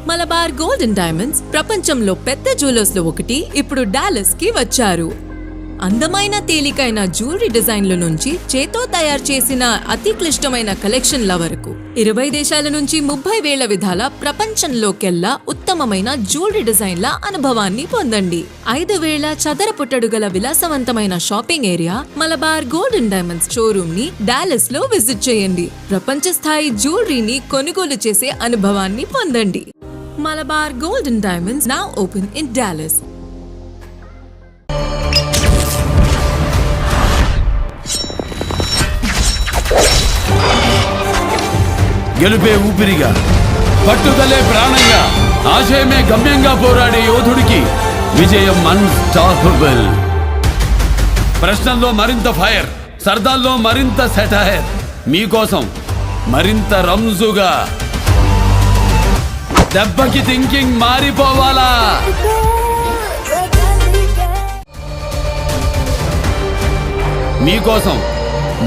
Malabar gold and diamonds ప్రపంచంలో పెద్ద jewellers లో ఒకటి ఇప్పుడు డాలస్ కి వచ్చారు. అందమైన తేలికైన జ్యువెలరీ డిజైన్ల నుంచి చేతో తయారు చేసిన అతి క్లిష్టమైన కలెక్షన్ల వరకు 20 దేశాల నుంచి 30,000 విధాల ప్రపంచంలోకెల్లా ఉత్తమమైన జ్యువెలరీ డిజైన్ల అనుభవాన్ని పొందండి. 5,000 చదరపుటడుగల విలాసవంతమైన shopping area Malabar gold and diamonds showroom ని డాలస్ లో విజిట్ చేయండి. ప్రపంచ స్థాయి జ్యువెలరీని కొనుగోలు చేసే అనుభవాన్ని పొందండి. Malabar gold and diamonds now open in Dallas. గెలుపే ఊపిరిగా, పట్టుదలే ప్రాణంగా, ఆశయమే గమ్యంగా పోరాడే యోధుడికి విజయం అన్స్టాపబుల్. ప్రశ్నల్లో మరింత ఫైర్, సర్దాల్లో మరింత సెటైర్, మీకోసం మరింత రంజుగా. దెబ్బకి థింకింగ్ మారిపోవాలా? మీకోసం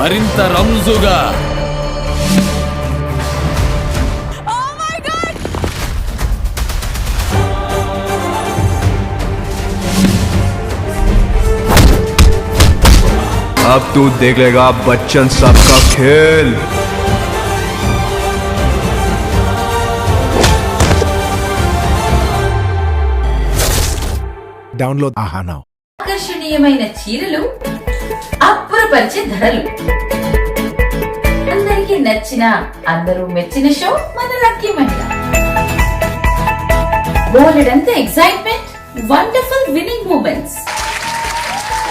మరింత రంజుగా. अब तू देख लेगा बच्चन साहब का खेल. డౌన్లోడ్ ఆహా నౌ. ఆకర్షణీయమైన చీరలు, అప్పురపరిచే ధరలు, అందరికీ నచ్చిన, అందరూ మెచ్చిన షో మన లక్కీ మహిళ. బోలెడంత excitement, wonderful winning moments.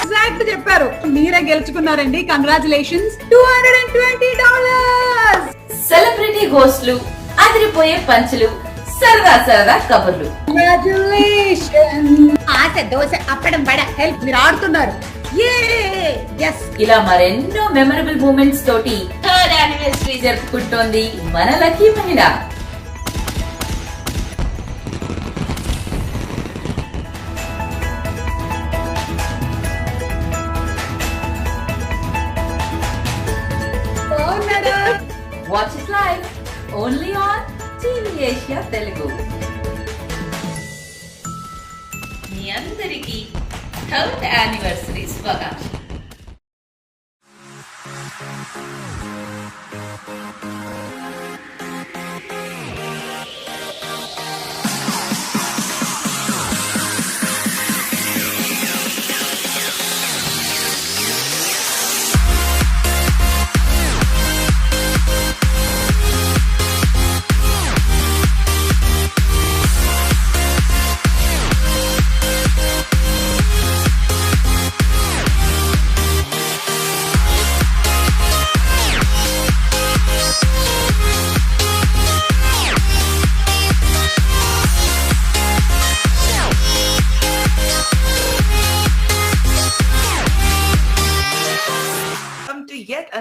Exact చెప్పారు, మీరే గెలుచుకున్నారండి. కంగ్రాచులేషన్స్, $220. సెలబ్రిటీ హోస్టులు, అదిరిపోయే పంచులు, సరదా సరదా కబుర్లు. ఆశ దోశ అప్పడం బడ హెల్ప్ మీరు ఆడుతున్నారు. ఇలా మరెన్నో మెమరబుల్ మూమెంట్స్ తోటి 3rd యానివర్సరీ జరుపుకుంటోంది మన లక్కీ మహిళ. Watch it live only on TV Asia Telugu. మీ అందరికీ 3rd యానివర్సరీ శుభాకాంక్షలు.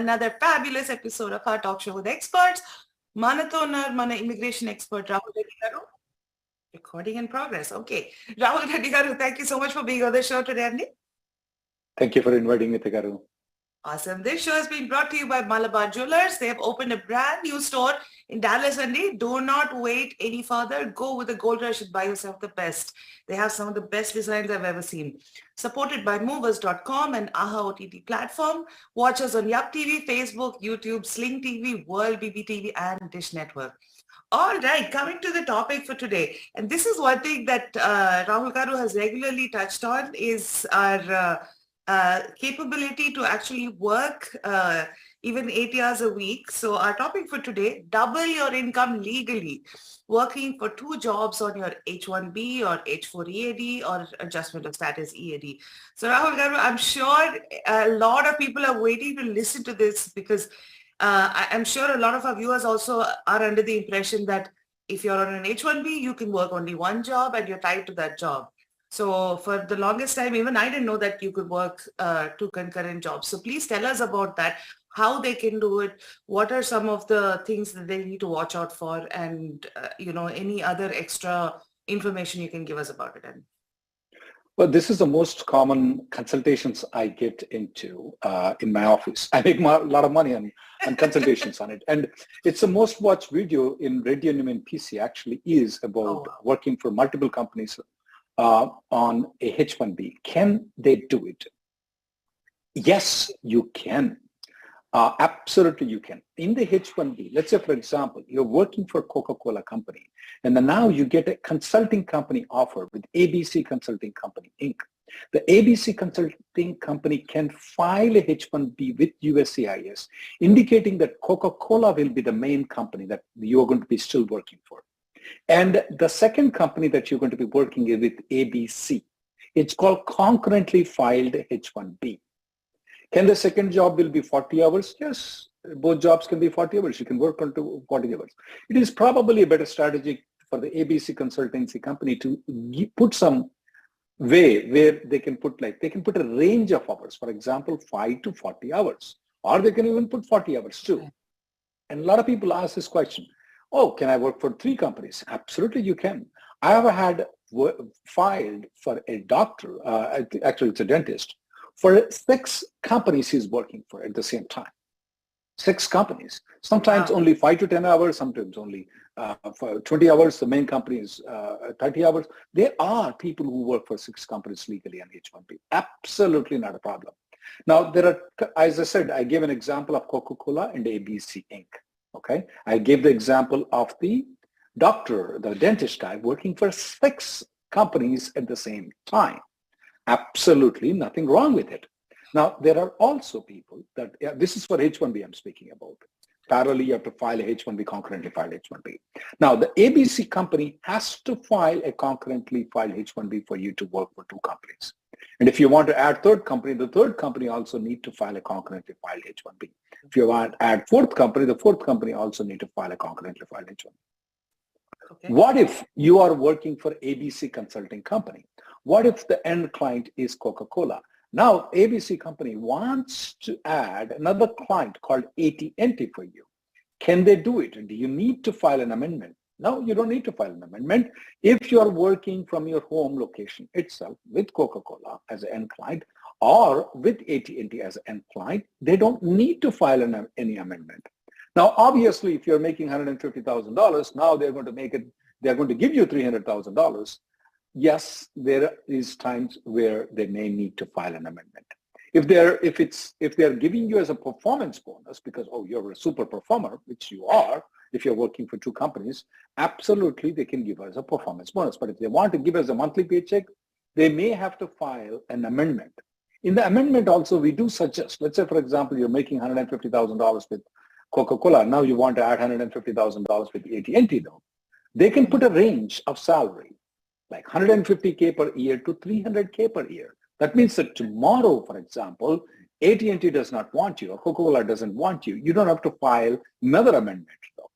Another fabulous episode of our talk show with experts. Manato unnar mana immigration expert Rahul Reddy garu. Recording in progress. Okay. Rahul Reddy garu, thank you so much for being on the show today, Andy. Thank you for inviting me, Garu. Awesome. This show has been brought to you by Malabar Jewelers. They have opened a brand new store in Dallas, Andy. Do not wait any further. Go with the gold rush and buy yourself the best. They have some of the best designs I've ever seen. Supported by movers.com and AHA OTT platform. Watch us on Yup TV, Facebook, YouTube, Sling TV, World BBTV and Dish Network. All right, coming to the topic for today. And this is one thing that Rahul Garu has regularly touched on is our capability to actually work even 8 hours a week. So our topic for today, double your income legally, working for 2 jobs on your H-1B or H-4 EAD or adjustment of status EAD. So Rahul Garu, I'm sure a lot of people are waiting to listen to this because I'm sure a lot of our viewers also are under the impression that if you're on an H-1B, you can work only one job and you're tied to that job. So for the longest time, even I didn't know that you could work 2 concurrent jobs. So please tell us about that, how they can do it, what are some of the things that they need to watch out for, and any other extra information you can give us about it. Well, this is the most common consultations I get into in my office. I make a lot of money on consultations on it. And it's the most watched video in Radio and PC actually is about working for multiple companies on a H-1B. Can they do it? Yes, you can. Absolutely, you can. In the H-1B, let's say, for example, you're working for Coca-Cola company, and then now you get a consulting company offer with ABC Consulting Company, Inc. The ABC Consulting Company can file a H-1B with USCIS, indicating that Coca-Cola will be the main company that you're going to be still working for. And the second company that you're going to be working with ABC, it's called concurrently filed H-1B. Can the second job will be 40 hours? Yes, both jobs can be 40 hours. You can work on 40 hours. It is probably a better strategy for the ABC consultancy company to put some way where they can put a range of hours, for example, 5 to 40 hours, or they can even put 40 hours too. And a lot of people ask this question, oh, can I work for 3 companies? Absolutely, you can. I have had filed for a doctor, actually it's a dentist, for 6 companies he's working for at the same time. 6 companies. Sometimes only 5 to 10 hours, sometimes only for 20 hours. The main company is 30 hours. There are people who work for 6 companies legally on H-1B. Absolutely not a problem. Now, there are, as I said, I gave an example of Coca-Cola and ABC Inc. Okay, I gave the example of the doctor, the dentist guy working for 6 companies at the same time. Absolutely nothing wrong with it. Now, there are also people that, this is for H-1B I'm speaking about. Parallelly, you have to file a H-1B, concurrently filed H-1B. Now, the ABC company has to file a concurrently filed H-1B for you to work for 2 companies. And if you want to add third company, the third company also need to file a concurrently filed H-1B. If you want to add fourth company, the fourth company also need to file a concurrently filed H-1B. Okay. What if you are working for ABC Consulting Company? What if the end client is Coca-Cola? Now, ABC company wants to add another client called AT&T for you. Can they do it? Do you need to file an amendment? No, you don't need to file an amendment. If you are working from your home location itself with Coca-Cola as an end client or with AT&T as an end client, they don't need to file any amendment. Now, obviously, if you're making $150,000, now they're going to give you $300,000. Yes, there is times where they may need to file an amendment. If they're giving you as a performance bonus because, oh, you're a super performer, which you are, if you're working for 2 companies, absolutely they can give us a performance bonus. But if they want to give us a monthly paycheck, they may have to file an amendment. In the amendment also, we do suggest, let's say, for example, you're making $150,000 with Coca-Cola. Now you want to add $150,000 with AT&T though. They can put a range of salary, like $150K per year to $300K per year. That means that tomorrow, for example, AT&T does not want you or Coca-Cola doesn't want you. You don't have to file another amendment though.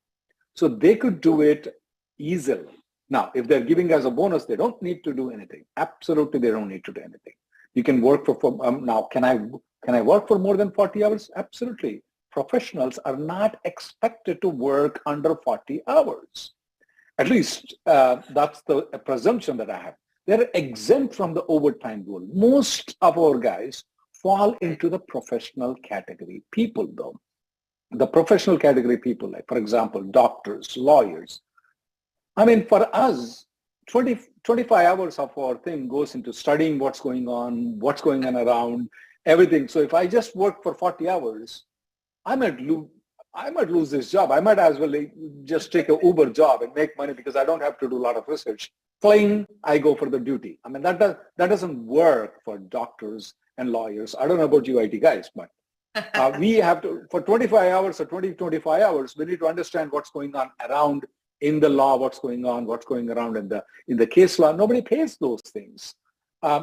So they could do it easily. Now, if they're giving us a bonus, they don't need to do anything. Absolutely, they don't need to do anything. You can work for now, can I work for more than 40 hours? Absolutely. Professionals are not expected to work under 40 hours. At least that's the presumption that I have. They're exempt from the overtime rule. Most of our guys fall into the professional category people though. The professional category people, like for example, doctors, lawyers. I mean, for us, 25 hours of our thing goes into studying what's going on around, everything. So if I just work for 40 hours, I might lose this job. I might as well just take an Uber job and make money because I don't have to do a lot of research. Plain, I go for the duty. I mean, that doesn't work for doctors and lawyers. I don't know about you IT guys, but we have to, for 25 hours or 25 hours, we need to understand what's going on around in the law, what's going around in the case law. Nobody pays those things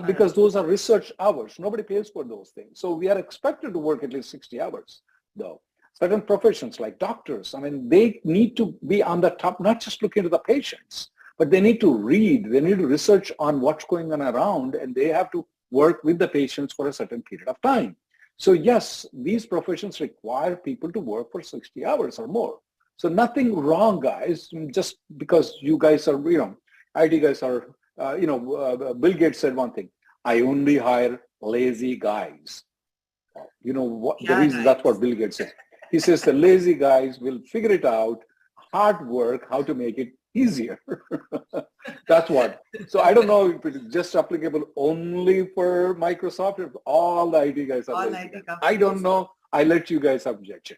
because those are research hours. Nobody pays for those things. So we are expected to work at least 60 hours though. Certain professions like doctors, I mean, they need to be on the top, not just looking to the patients, but they need to read, they need to research on what's going on around, and they have to work with the patients for a certain period of time. So yes, these professions require people to work for 60 hours or more. So nothing wrong, guys, just because you guys are, IT guys are, Bill Gates said one thing. I only hire lazy guys. You know what? The Yeah, reason right. that's what Bill Gates says. He says the lazy guys will figure it out, hard work, how to make it easier. That's what. So I don't know if it is just applicable only for Microsoft or if all the IT guys are All lazy IT guys. companies. I don't know. I let you guys objection.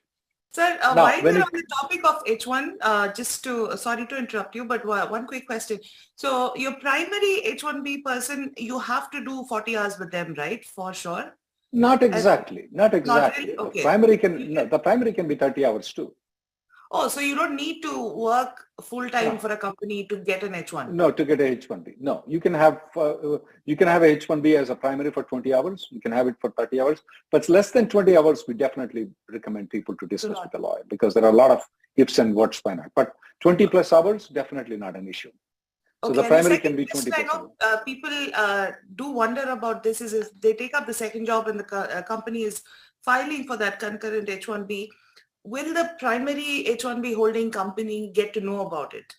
Sir, Now, while when we're it- on the topic of H1, sorry to interrupt you, but one quick question. So your primary H1B person, you have to do 40 hours with them, right? For sure. Not exactly. Not exactly. really? Okay. The primary can be 30 hours too. Oh, so you don't need to work full time for a company to get an H1? No, to get a H-1B. No, you can have a H-1B as a primary for 20 hours. You can have it for 30 hours, but less than 20 hours, we definitely recommend people to discuss with a lawyer because there are a lot of ifs and whats by now. But 20 plus hours, definitely not an issue. So Okay, the primary and the can be second 20 question, plus I hours. know people do wonder about this is if they take up the second job and the company is filing for that concurrent H1B, will the primary H1B holding company get to know about it?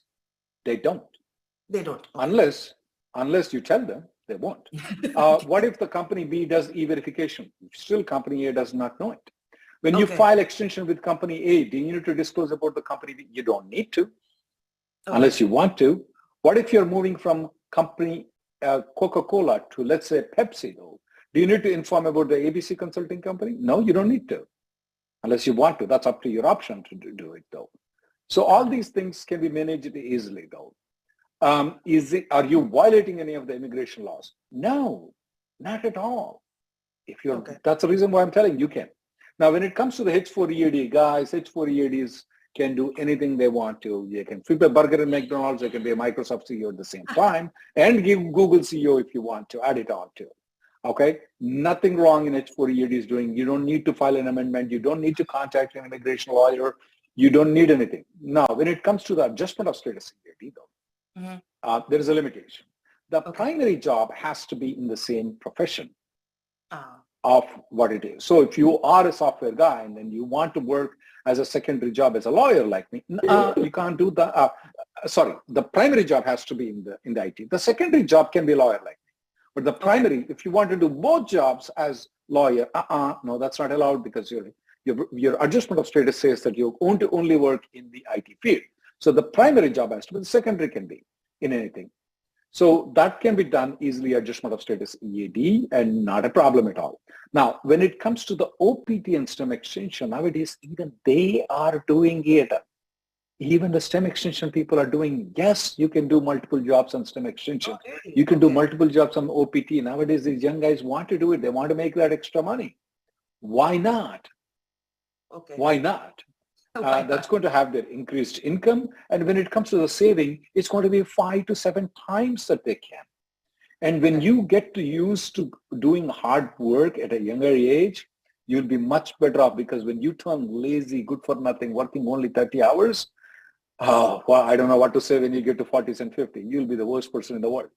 They don't. They don't. Unless you tell them, they won't. What if the company B does e-verification? Still company A does not know it. When you Okay. file extension with company A, do you need to disclose about the company B? You don't need to, Okay. unless you want to. What if you're moving from company Coca-Cola to, let's say, Pepsi, though? Do you need to inform about the ABC consulting company? No, you don't need to, unless you want to. That's up to your option to do it, though. So all these things can be managed easily, though. Are you violating any of the immigration laws? No, not at all. If you're, That's the reason why I'm telling you can. Now, when it comes to the H-4 EAD, guys, H-4 EADs can do anything they want to. They can flip a burger in McDonald's. They can be a Microsoft CEO at the same time and give Google CEO if you want to, add it on to. Okay, nothing wrong in H-4 EADs doing. You don't need to file an amendment. You don't need to contact an immigration lawyer. You don't need anything. Now, when it comes to the adjustment of status EAD, though, there is a limitation. The primary job has to be in the same profession of what it is. So if you are a software guy and then you want to work as a secondary job as a lawyer like me, you can't do that. The primary job has to be in the IT. The secondary job can be a lawyer like me. But the primary, if you want to do both jobs as lawyer, no, that's not allowed because your adjustment of status says that you want to only work in the IT field. So the primary job has to be, the secondary can be in anything. So that can be done easily, adjustment of status EAD, and not a problem at all. Now, when it comes to the OPT and STEM extension, nowadays, even they are doing it. Even the STEM extension people are doing, yes, you can do multiple jobs on STEM extension. You can do multiple jobs on OPT. Nowadays, these young guys want to do it. They want to make that extra money. Why not? Why not? That's going to have their increased income. And when it comes to the saving, it's going to be 5 to 7 times that they can. And when you get to used to doing hard work at a younger age, you'll be much better off, because when you turn lazy, good for nothing, working only 30 hours, well, I don't know what to say when you get to 40s and 50. You'll be the worst person in the world.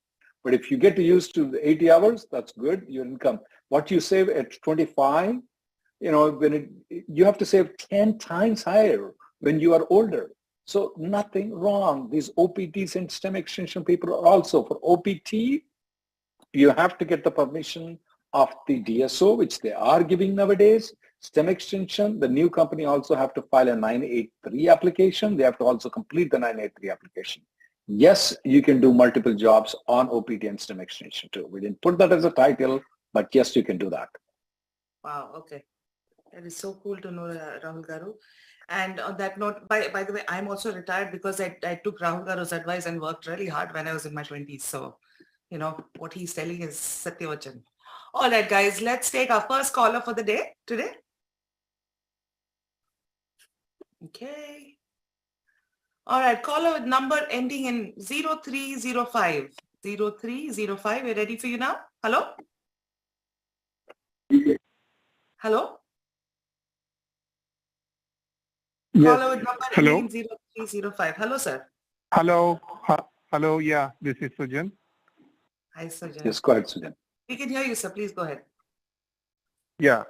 But if you get to used to the 80 hours, that's good, your income. What you save at 25, you have to save 10 times higher when you are older. So nothing wrong. These OPTs and STEM extension people are also, for OPT, you have to get the permission of the DSO, which they are giving nowadays. STEM extension, the new company also have to file a 983 application. They have to also complete the 983 application. Yes, you can do multiple jobs on OPT and STEM extension too. We didn't put that as a title, but yes, you can do that. Wow, okay. That is so cool to know, Rahul Garu. And on that note, by the way, I'm also retired because I took Rahul Garu's advice and worked really hard when I was in my 20s. So, what he's telling is Satyavachan. All right, guys, let's take our first caller for the day today. Okay. All right, caller with number ending in 0305. 0305, we're ready for you now? Hello? Hello? Yes. Caller with number Hello. ending in 0305. Hello, sir. Hello. Hello. Yeah, this is Sujan. Hi, Sujan. Yes, go ahead, Sujan. We can hear you, sir. Please go ahead. Yeah.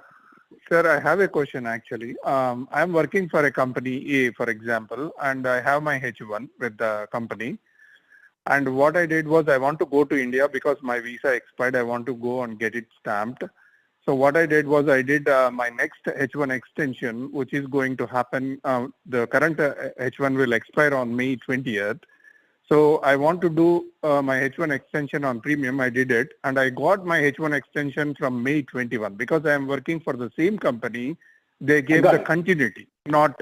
Sir, I have a question actually. I'm working for a company A, for example, and I have my H1 with the company. And what I did was I want to go to India because my visa expired. I want to go and get it stamped. So what I did was I did my next H1 extension, which is going to happen. The current H1 will expire on May 20th. So I want to do my H1 extension on premium. I did it, and I got my H1 extension from May 21 because I am working for the same company. They gave the continuity, not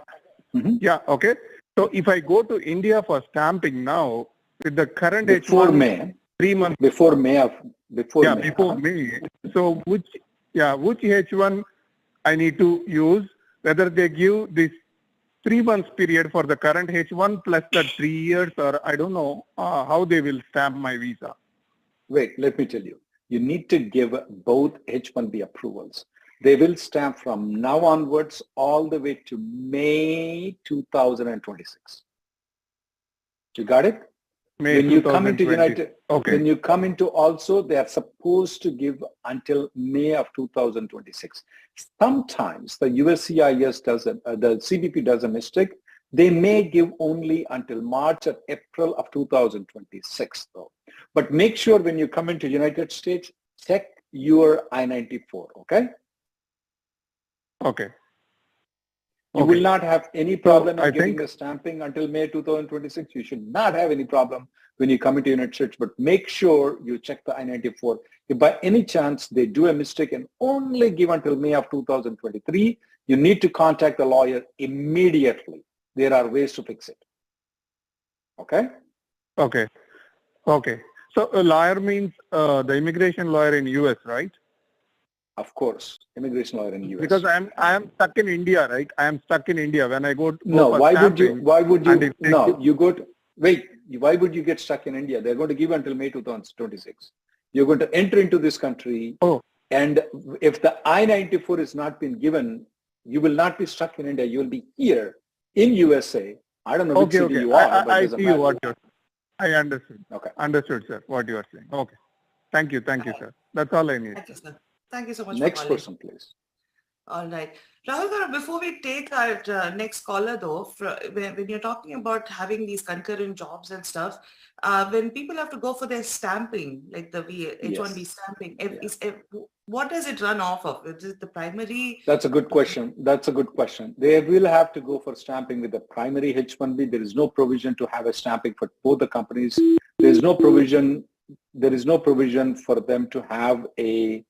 yeah. Okay. So if I go to India for stamping now with the current Before H1, May. 3 months Before May. before May. So which H1 I need to use? Whether they give this 3 months period for the current H1 plus the 3 years, or I don't know how they will stamp my visa. Wait, let me tell you. You need to give both H1B approvals. They will stamp from now onwards all the way to May 2026. You got it? When you come into United, when you come into also, they are supposed to give until May of 2026. Sometimes the USCIS does the CBP does a mistake. They may give only until March or April of 2026 though. But make sure when you come into United States, check your I-94, okay? Okay. You will not have any problem in getting the stamping until May 2026. You should not have any problem when you come into United States, but make sure you check the I-94. If by any chance they do a mistake and only give until May of 2023, you need to contact the lawyer immediately. There are ways to fix it. Okay? Okay. Okay. So a lawyer means the immigration lawyer in US, right? Of course, immigration lawyer in US. Because I am stuck in India, right? I am stuck in India when I go. No, why would you? No, you go to, wait. Why would you get stuck in India? They're going to give until May 2026. You're going to enter into this country, and if the I-94 is not been given, you will not be stuck in India. You will be here in USA. I don't know which city you are, but I see what you're. I understood. Okay, understood, sir. What you are saying. Okay, thank you, sir. That's all I need. Thank you, sir. Thank you so much. Next for calling. person, please. All right. Rahul, before we take our next caller though, when you're talking about having these concurrent jobs and stuff, when people have to go for their stamping, like the H1B stamping, what does it run off of? Is it the primary? That's a good question. That's a good question. They will have to go for stamping with the primary H1B. There is no provision to have a stamping for both the companies. There is no provision for them to have a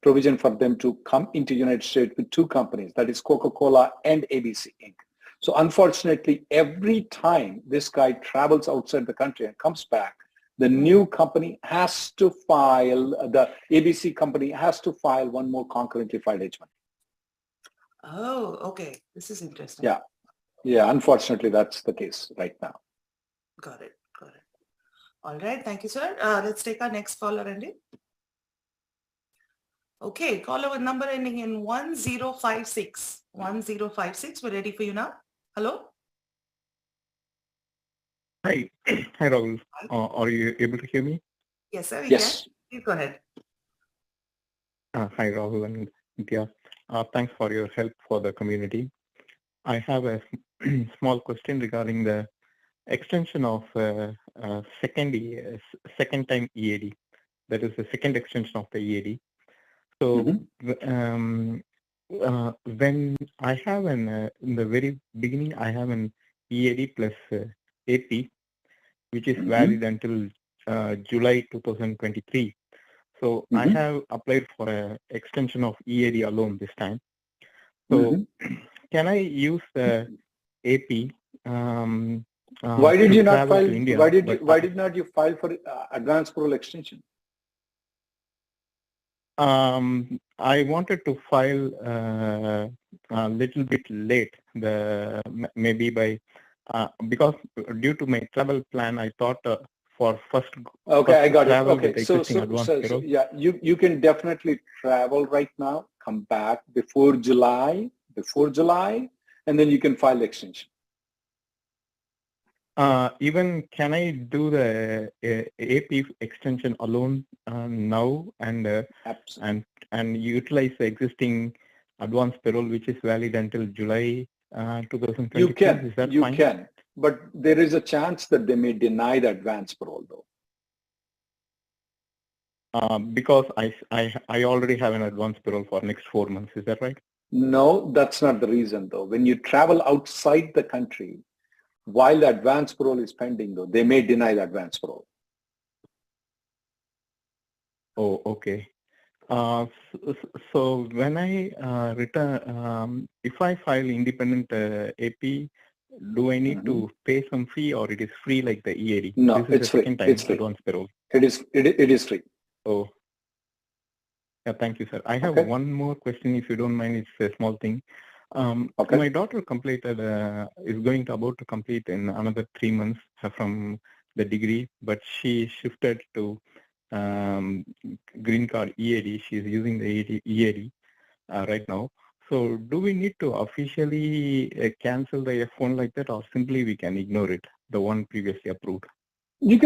provision for them to come into United States with two companies, that is Coca-Cola and ABC Inc. So unfortunately, every time this guy travels outside the country and comes back, the new company has to file, the ABC company has to file one more concurrently filed H1. Oh, okay. This is interesting. Yeah. Yeah, unfortunately, that's the case right now. Got it. All right. Thank you, sir. Let's take our next caller, Andy. Okay, caller with number ending in 1056. 1056, we're ready for you now. Hello? Hi, Rahul. Are you able to hear me? Yes, sir. Yes. Please go ahead. Hi, Rahul and India. Thanks for your help for the community. I have a small question regarding the extension of second time EAD. That is the second extension of the EAD. So when I have in the very beginning, I have an EAD plus AP, which is valid until July 2023. So I have applied for an extension of EAD alone this time. So can I use the AP? Why did you not file? Why did not you file for advance parole extension? I wanted to file a little bit late, maybe by because due to my travel plan, I thought for first. Okay, I got it. Okay, so yeah, you can definitely travel right now. Come back before July, and then you can file the extension. Even can I do the AP extension alone now and utilize the existing advance parole which is valid until July 2022? You can. Is that you fine? can. but there is a chance that they may deny the advance parole though. Because I already have an advance parole for next 4 months. Is that right? No, that's not the reason though. When you travel outside the country, while the advance parole is pending though, they may deny the advance parole. Oh, okay. So when I return, if I file independent AP, do I need to pay some fee, or it is free like the EAD? No, This is it's the free. second time It's free. advance parole. It is free. Oh, yeah, thank you, sir. I have Okay. one more question, if you don't mind. It's a small thing. Okay. My daughter completed, is about to complete in another 3 months from the degree, but she shifted to green card EAD. She's using the EAD right now. So do we need to officially cancel the F1 like that, or simply we can ignore it, the one previously approved? You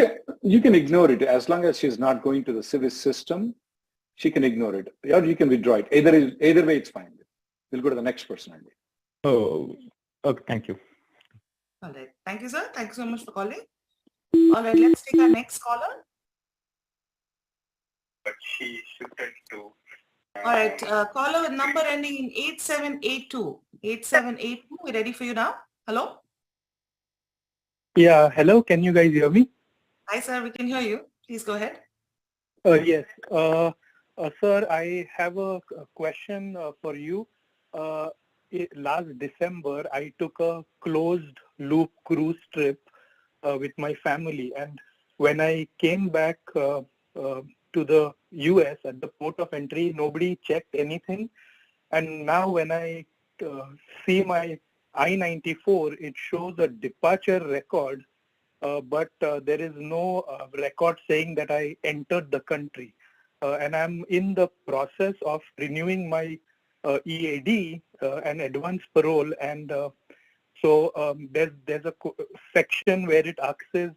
can ignore it as long as she's not going to the civic system. She can ignore it, or you can withdraw it. Either way, it's fine. We'll go to the next person. Oh, okay. Thank you. All right. Thank you, sir. Thank you so much for calling. All right. Let's take our next caller. But she shifted to. All right. Caller with number ending in 8782. 8782. We're ready for you now. Hello. Yeah, hello. Can you guys hear me? Hi, sir. We can hear you. Please go ahead. Yes. Sir, I have a question for you. Last December, I took a closed loop cruise trip with my family. And when I came back to the US at the port of entry, nobody checked anything. And now when I see my I-94, it shows a departure record, but there is no record saying that I entered the country. And I'm in the process of renewing my EAD and advance parole. And so there's a section where it asks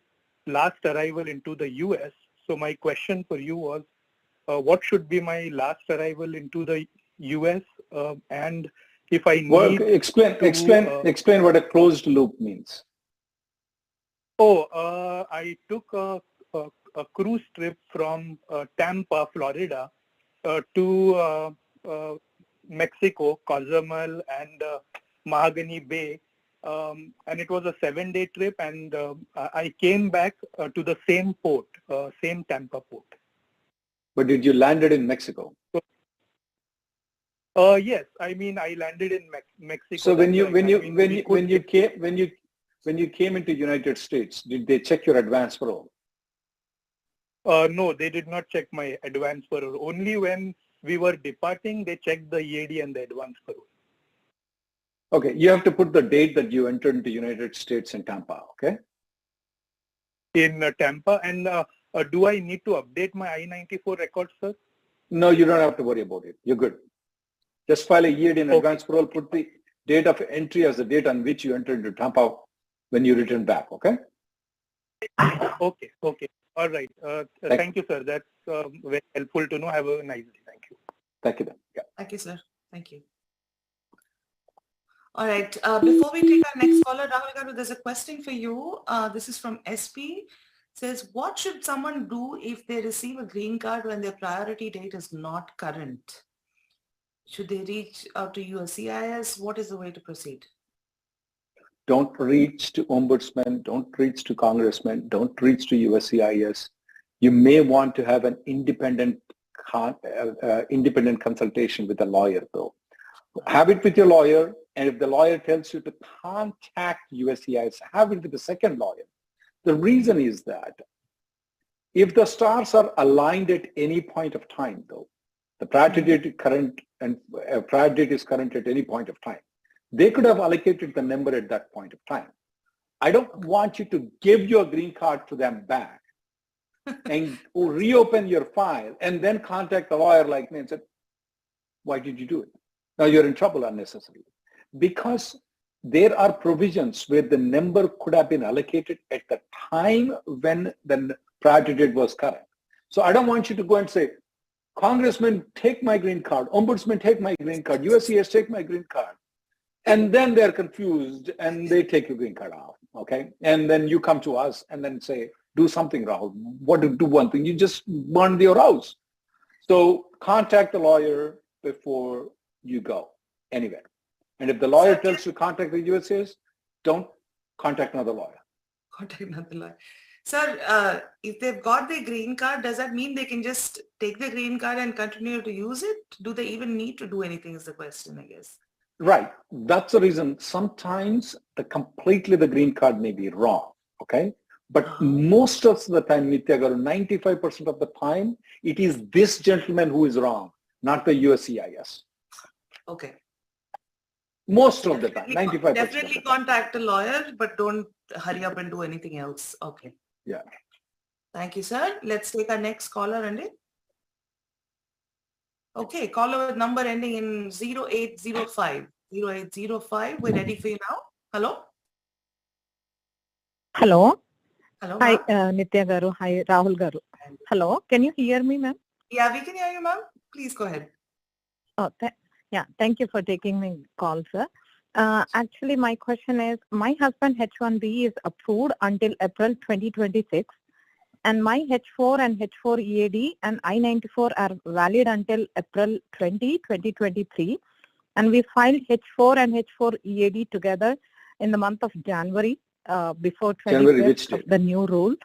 last arrival into the US. So my question for you was, what should be my last arrival into the US? And if I need explain what a closed loop means. I took a cruise trip from Tampa, Florida, to Mexico, Cozumel, and Mahogany Bay, and it was a 7-day trip. And I came back to the same port, same Tampa port. But did you landed in Mexico? Yes, I mean I landed in Mexico. So when you came into United States, did they check your advance parole? No, they did not check my advance parole. Only when we were departing, they checked the EAD and the advance parole. Okay, you have to put the date that you entered into United States in Tampa, okay? In Tampa. And do I need to update my I-94 record, sir? No, you don't have to worry about it. You're good. Just file a EAD and advance parole, put the date of entry as the date on which you entered into Tampa when you return back, okay? Okay. All right. Thank you, sir. That's very helpful to know. Have a nice day. Thank you. Thank you then. Yeah. Thank you, sir. Thank you. All right. Before we take our next caller, Rahul, there's a question for you. This is from SP. It says, what should someone do if they receive a green card when their priority date is not current? Should they reach out to USCIS? What is the way to proceed? Don't reach to ombudsman, don't reach to congressman, don't reach to USCIS. You may want to have an independent consultation with a lawyer though. Have it with your lawyer, and if the lawyer tells you to contact USCIS, have it with the second lawyer. The reason is that if the stars are aligned at any point of time though, the priority date is current and priority date is current at any point of time, they could have allocated the number at that point of time. I don't want you to give your green card to them back and reopen your file and then contact a lawyer like me and say, why did you do it? Now you're in trouble unnecessarily. Because there are provisions where the number could have been allocated at the time when the priority date was current. So I don't want you to go and say, Congressman, take my green card. Ombudsman, take my green card. USCIS, take my green card. And then they're confused and they take your green card off. okay? And then you come to us and then say, do something, Rahul. What to do one thing? You just burned your house. So contact the lawyer before you go anywhere. And if the lawyer tells you to contact the USCIS, don't contact another lawyer. Contact another lawyer. Sir, if they've got their green card, does that mean they can just take the green card and continue to use it? Do they even need to do anything is the question, I guess. Right. That's the reason. Sometimes completely the green card may be wrong, okay? But most of the time, Nitya Garu, 95% of the time, it is this gentleman who is wrong, not the USCIS. Okay. Most of the time, 95%. Definitely contact a lawyer, but don't hurry up and do anything else. Okay. Yeah. Thank you, sir. Let's take our next caller, Andy. Okay, caller with number ending in 0805. 0805, we're ready for you now. Hello? Hello. Hello, Hi, Nitya Garu. Hi, Rahul Garu. Hello. Can you hear me, ma'am? Yeah, we can hear you, ma'am. Please go ahead. Oh, yeah. Thank you for taking my call, sir. Actually, my question is, my husband H1B is approved until April 2026, and my H4 and H4 EAD and I-94 are valid until April 2023. And we filed H4 and H4 EAD together in the month of January, before 25th of the new rule.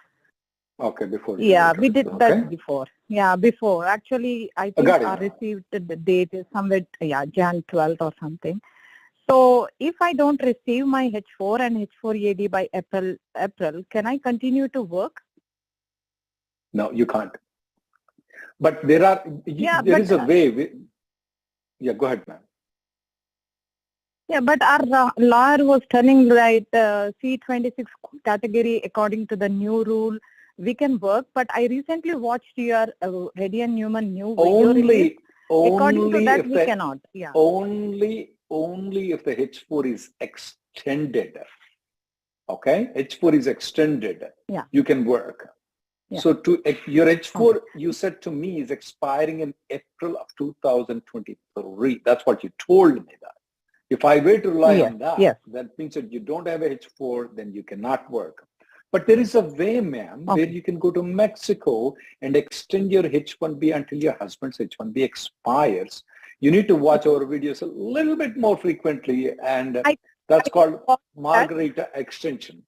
Okay, before. Yeah, we did that before. Yeah, before. Actually, I think I received the date is somewhere, Jan 12th or something. So if I don't receive my H4 and H4 EAD by April, can I continue to work? No, you can't. But there are, there is a way. Yeah, go ahead, ma'am. Yeah, but our lawyer was telling that C26 category, according to the new rule, we can work. But I recently watched your Reddy and Newman new video release. According to that, we cannot. Yeah. Only if the H4 is extended. Okay, H4 is extended. Yeah. You can work. Yeah. So your H4, you said to me, is expiring in April of 2023. That's what you told me that. If I were to rely on that, that means that you don't have a H4, then you cannot work. But there is a way, ma'am, where you can go to Mexico and extend your H1B until your husband's H1B expires. You need to watch our videos a little bit more frequently, and that's called Margarita extension.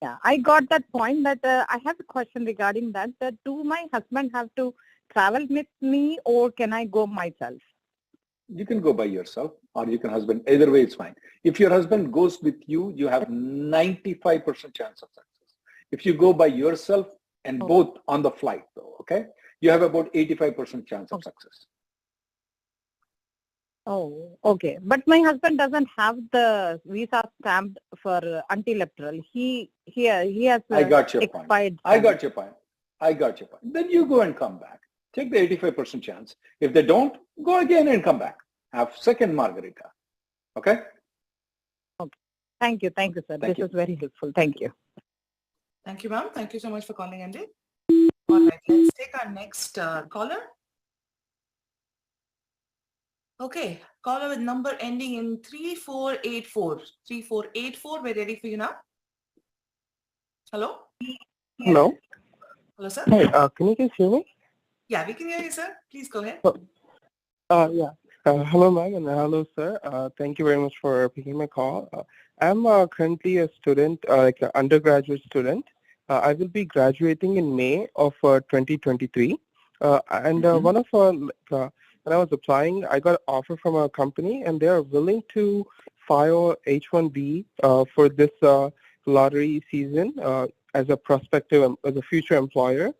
Yeah, I got that point. That I have a question regarding that. Do my husband have to travel with me, or can I go myself? You can go by yourself, or you can husband. Either way, it's fine. If your husband goes with you, you have 95% chance of success. If you go by yourself and both on the flight, though, okay, you have about 85% chance of success. Oh, okay. But my husband doesn't have the visa stamped for until April. He has expired. I got your point. Then you go and come back. Take the 85% chance. If they don't, go again and come back. Have second margarita. Okay? Okay. Thank you, sir. This is very helpful. Thank you. Thank you, ma'am. Thank you so much for calling, Andy. All right, let's take our next caller. Okay, caller with number ending in 3484. 3484, we're ready for you now. Hello? Hello. Hello, sir. Hey, can you guys hear me? Yeah, we can hear you, sir. Please go ahead. Hello, ma'am, and hello, sir. Thank you very much for picking my call. I'm currently a student, like an undergraduate student. I will be graduating in May of 2023. One of when I was applying, I got an offer from a company, and they are willing to file H1B for this lottery season as a prospective, as a future employer.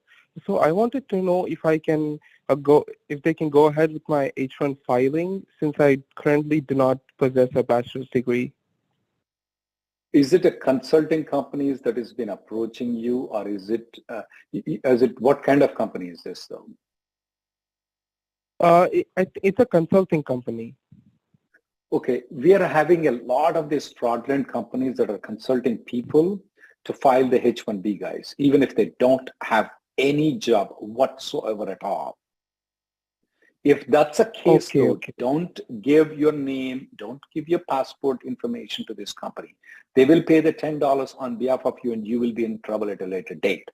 So I wanted to know if I can if they can go ahead with my H1 filing, since I currently do not possess a bachelor's degree. Is it a consulting company that has been approaching you, or is it what kind of company is this though? It's a consulting company. Okay, we are having a lot of these fraudulent companies that are consulting people to file the H1B guys, even if they don't have any job whatsoever at all. If that's a case, don't give your name, don't give your passport information to this company. They will pay the $10 on behalf of you and you will be in trouble at a later date.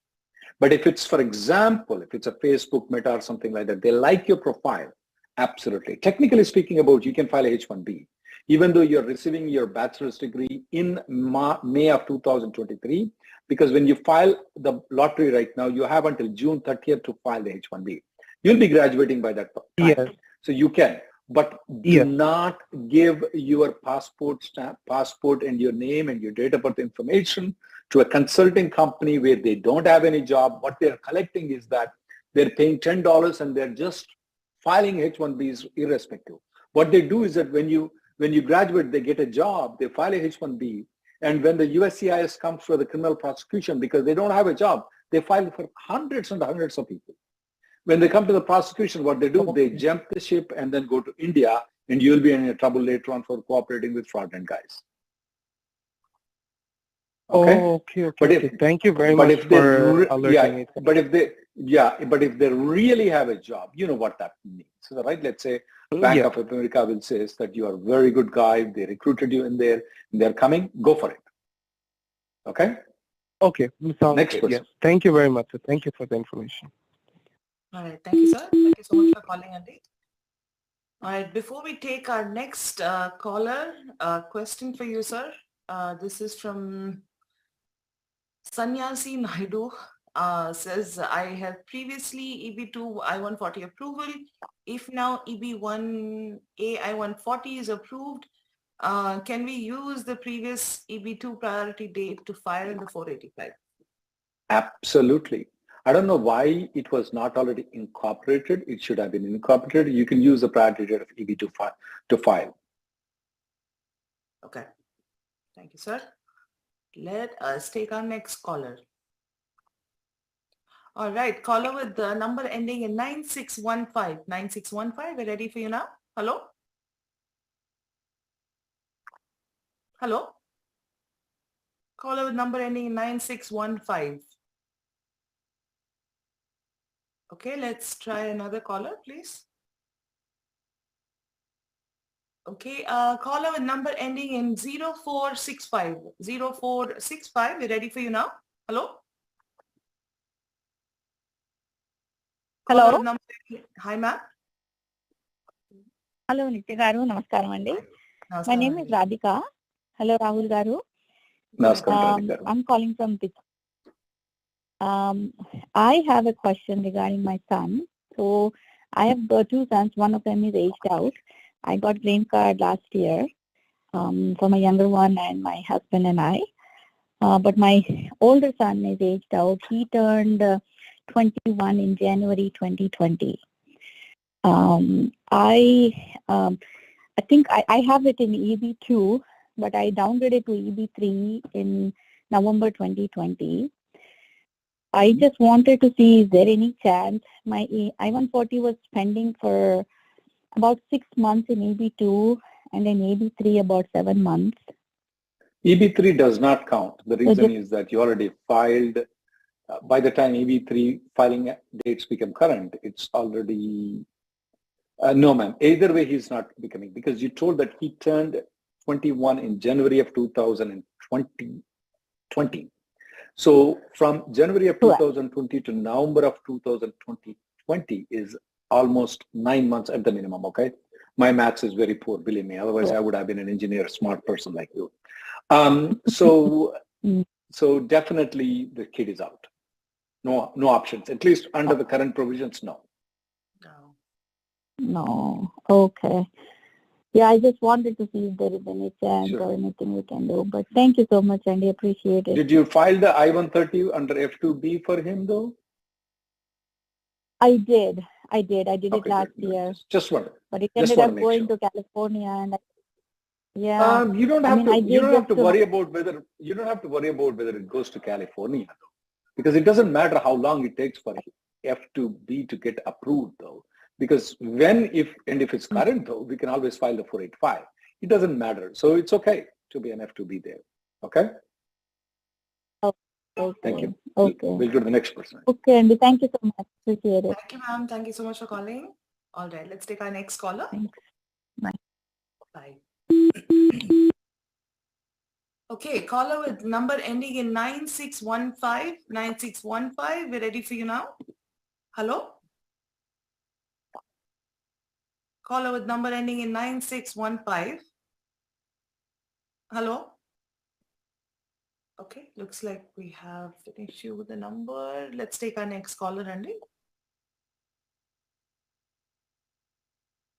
But if it's, for example, if it's a Facebook, Meta or something like that, they like your profile, absolutely. Technically speaking about, you can file a H-1B. Even though you're receiving your bachelor's degree in May of 2023, because when you file the lottery right now, you have until June 30th to file the H-1B. You'll be graduating by that time. Yes. So you can, but do not give your passport and your name and your date of birth information to a consulting company where they don't have any job. What they're collecting is that they're paying $10 and they're just filing H-1Bs irrespective. What they do is that when you graduate, they get a job, they file a H-1B, and when the USCIS comes for the criminal prosecution, because they don't have a job, they file for hundreds and hundreds of people. When they come to the prosecution, what they do, they jump the ship and then go to India, and you'll be in trouble later on for cooperating with fraudulent guys. Okay? Okay. Thank you very much for alerting me. But if they really have a job, you know what that means, right? Let's say Bank of America will say that you are a very good guy, they recruited you in there, and they're coming, go for it. Okay? Okay. Next person. Yes. Thank you very much, sir. Thank you for the information. All right. Thank you, sir. Thank you so much for calling, Andy. All right. Before we take our next caller, question for you, sir. This is from Sanyasi Naidu. Says, I have previously EB2 I-140 approval. If now EB1A I-140 is approved, can we use the previous EB2 priority date to file in the 485? Absolutely. I don't know why it was not already incorporated. It should have been incorporated. You can use the priority date of EB2 to file. Okay. Thank you, sir. Let us take our next caller. All right, caller with the number ending in 9615. 9615, we're ready for you now. Hello? Hello? Caller with number ending in 9615. Okay, let's try another caller, please. Okay, caller with number ending in 0465. 0465, we're ready for you now. Hello? Hello. Hi, ma'am. Hello, Nitya garu. Namaskaram andi. My name is Radhika. Hello, Rahul garu. Namaskaram, Radhika. I'm calling from I have a question regarding my son. So I have two sons. One of them is aged out. I got green card last year for my younger one and my husband and I. But my older son is aged out. He turned 21 in January 2020. I think I have it in EB2, but I downgraded to EB3 in November 2020. I just wanted to see, is there any chance? My I-140 was pending for about 6 months in EB2 and then EB3 about 7 months. EB3 does not count. The reason is that you already filed. By the time EB3 filing dates become current, it's already, no ma'am, either way he's not becoming, because you told that he turned 21 in January of 2020. So from January of 2020 to November of 2020 is almost 9 months at the minimum, okay? My maths is very poor, believe me. Otherwise, I would have been an engineer, smart person like you. So definitely the kid is out. No options, at least under the current provisions, no. No, okay. Yeah, I just wanted to see if there is any chance or anything we can do. But thank you so much, Andy. Appreciate it. Did you file the I-130 under F2B for him, though? I did it last year. Just one. But it ended up going to California, and you don't have to worry about whether it goes to California, though, because it doesn't matter how long it takes for F2B to get approved, though. Because if it's current, though, we can always file the 485. It doesn't matter. So it's okay to be an F2B there. Okay? Okay. Thank you. Okay. We'll go to the next person. Okay, Andy. Thank you so much. Appreciate it. Thank you, ma'am. Thank you so much for calling. All right, let's take our next caller. Thanks. Bye. Bye. Okay, caller with number ending in 9615. 9615, we're ready for you now. Hello? Caller with number ending in 9615. Hello? Okay, looks like we have an issue with the number. Let's take our next caller, Andy.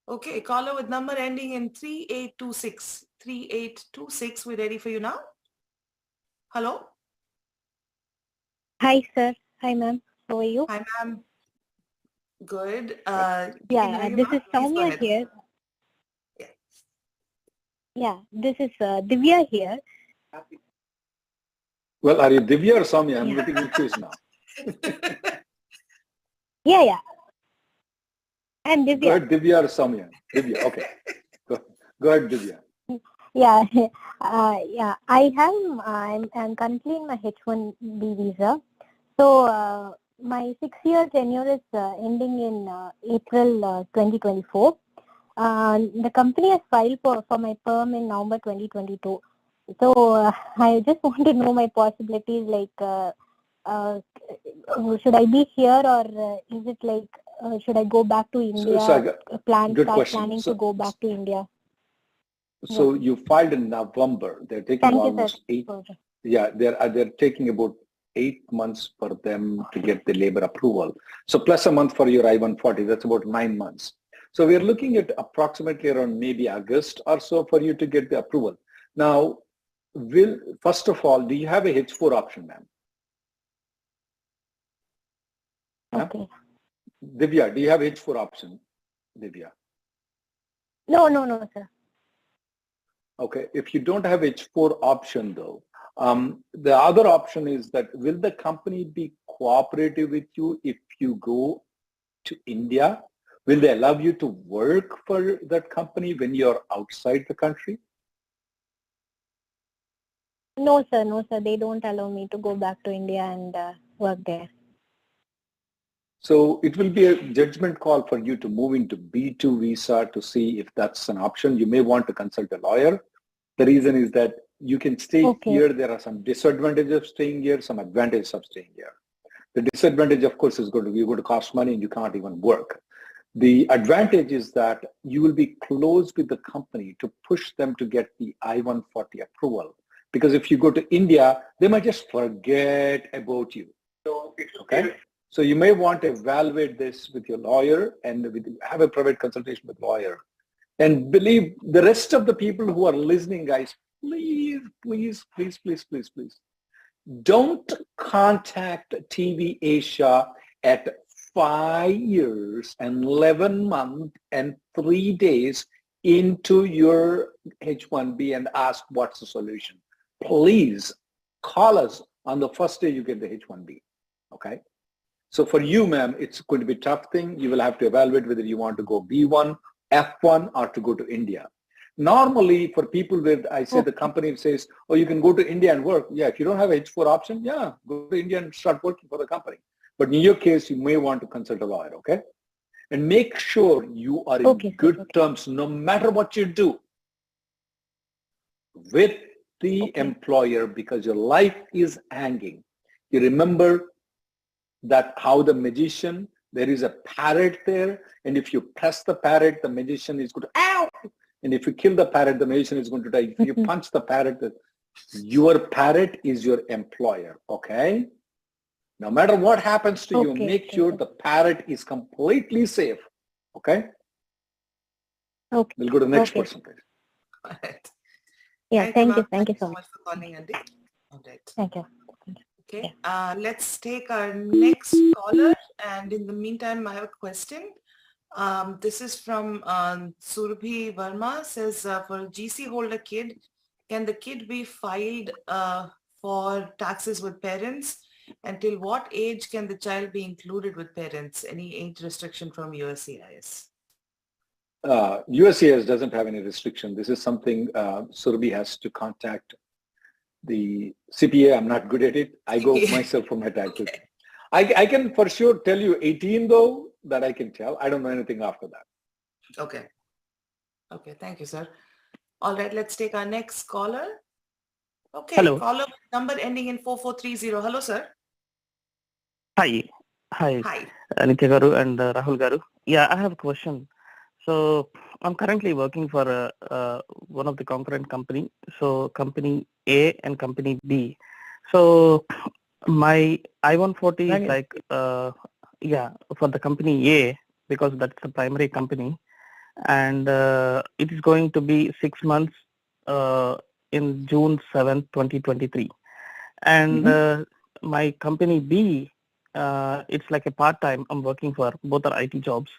Okay, caller with number ending in 3826. 3826, we're ready for you now. Hello? Hi, sir. Hi, ma'am. How are you? Hi, ma'am. Good. Yeah, this is Soumya here. Yeah, this is Divya here. Well, are you Divya or Soumya? I'm Yeah. getting confused now. Yeah. I'm Go Divya. ahead, Divya or Soumya? Divya, okay. Go ahead, Divya. Yeah, yeah. I'm currently in my H1B visa. So my 6-year tenure is ending in April 2024. The company has filed for my perm in November 2022. So I just want to know my possibilities, like should I be here, or is it like should I go back to India? Good question. Planning to go back to India. So you filed in November. They're taking almost 8. Yeah, they're taking about 8 months for them to get the labor approval. So plus a month for your I-140, that's about 9 months. So we're looking at approximately around maybe August or so for you to get the approval. Now, first of all, do you have a H-4 option, ma'am? Okay. Divya, do you have H-4 option, Divya? No, sir. Okay, if you don't have H-4 option though, the other option is that will the company be cooperative with you if you go to India? Will they allow you to work for that company when you're outside the country? No, sir. They don't allow me to go back to India and work there. So it will be a judgment call for you to move into B2 visa to see if that's an option. You may want to consult a lawyer. The reason is that you can stay here. There are some disadvantages of staying here, some advantages of staying here. The disadvantage, of course, is going to cost money and you can't even work. The advantage is that you will be close with the company to push them to get the I-140 approval. Because if you go to India, they might just forget about you. Okay? So you may want to evaluate this with your lawyer and have a private consultation with lawyer. And believe the rest of the people who are listening, guys, please, don't contact TV Asia at 5 years and 11 months and 3 days into your H1B and ask what's the solution. Please call us on the first day you get the H1B, okay? So for you, ma'am, it's going to be a tough thing. You will have to evaluate whether you want to go B1, F1, or to go to India. Normally, for people with, I say the company says, oh, you can go to India and work. Yeah, if you don't have H4 option, yeah, go to India and start working for the company. But in your case, you may want to consult a lawyer, okay? And make sure you are in good terms, no matter what you do, with the employer, because your life is hanging. You remember that how the magician, there is a parrot there, and if you press the parrot, the magician is going to, ow! And if you kill the parrot, the magician is going to die. If you punch the parrot, your parrot is your employer, okay? No matter what happens to you, make sure the parrot is completely safe, okay? Okay. We'll go to the next person, please. Yeah, thank you so much for calling, Andy. All right. Thank you. Okay, let's take our next caller. And in the meantime, I have a question. This is from Surabhi Verma. Says, for a GC holder kid, can the kid be filed for taxes with parents? Until what age can the child be included with parents? Any age restriction from USCIS? USCIS doesn't have any restriction. This is something Surabhi has to contact the CPA. I'm not good at it. I go myself for my taxes. I can for sure tell you 18 though, that I can tell. I don't know anything after that. Okay. Okay, thank you, sir. All right, let's take our next caller. Okay, Hello. caller with number ending in 4430. Hello, sir. Hi. Hi. Hi. Nitya Garu and Rahul Garu. Yeah, I have a question. So I'm currently working for one of the concurrent company. So company A and company B. So my I-140 is like, for the company A, because that's the primary company. And it is going to be 6 months in June 7th, 2023. And my company B, it's like a part-time. I'm working for both are IT jobs.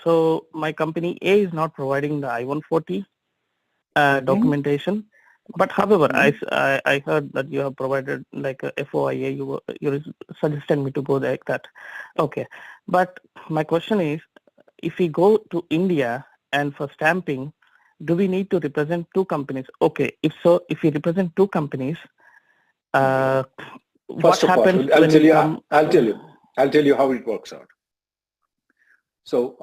So my company A is not providing the I-140 documentation. But however, I heard that you have provided like a FOIA. You suggested me to go like that. Okay. But my question is, if we go to India and for stamping, do we need to represent two companies? Okay. If so, if we represent two companies, First of all, I'll tell you how it works out. So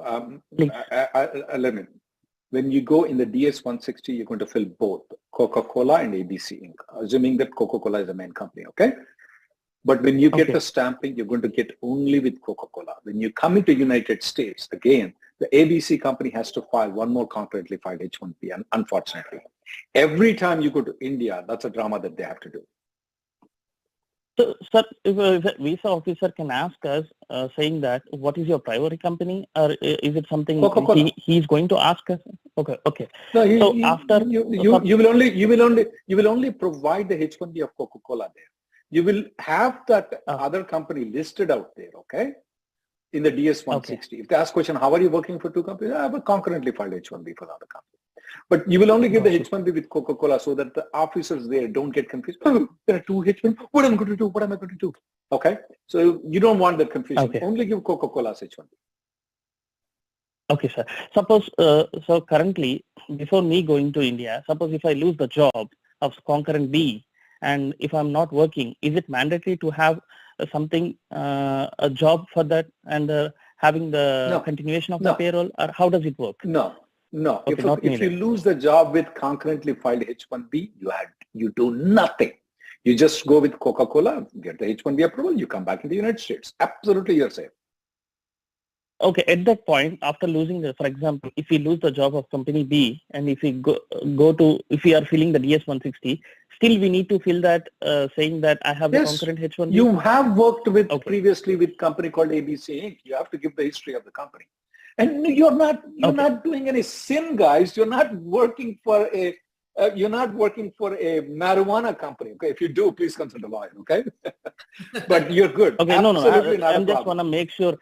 when you go in the DS-160, you're going to fill both Coca-Cola and ABC Inc., assuming that Coca-Cola is the main company, okay? But when you get the stamping, you're going to get only with Coca-Cola. When you come into United States, again, the ABC company has to file one more concurrently filed H-1B, and unfortunately. Every time you go to India, that's a drama that they have to do. So, sir, if a visa officer can ask us, saying that, what is your primary company, or is it something he's going to ask us? Okay. No, so after you will only provide the H-1B of Coca-Cola there. You will have that other company listed out there, okay? In the DS-160. If they ask question, how are you working for two companies? I have a concurrently filed H-1B for the other company. But you will only give the H-1B with Coca-Cola so that the officers there don't get confused. Oh, there are two H-1B. What am I going to do? What am I going to do? Okay? So you don't want that confusion. Only give Coca-Cola's H-1B. Okay, sir. Suppose, so currently, before me going to India, suppose if I lose the job of concurrent B, and if I'm not working, is it mandatory to have something, a job for that, and having the continuation of the payroll, or how does it work? No. Okay, if you lose the job with concurrently filed H-1B, you do nothing. You just go with Coca-Cola, get the H-1B approval, you come back in the United States. Absolutely, you're safe. Okay, at that point, after losing the, for example, if we lose the job of company B, and if we if we are filling the DS-160, still we need to fill that saying that I have the concurrent H-1B? You have worked with previously with company called ABC Inc. You have to give the history of the company. And you're not doing any sin, guys. You're not working for a marijuana company. Okay, if you do, please consult a lawyer. Okay, but you're good. Okay, absolutely no. I'm just want to make sure,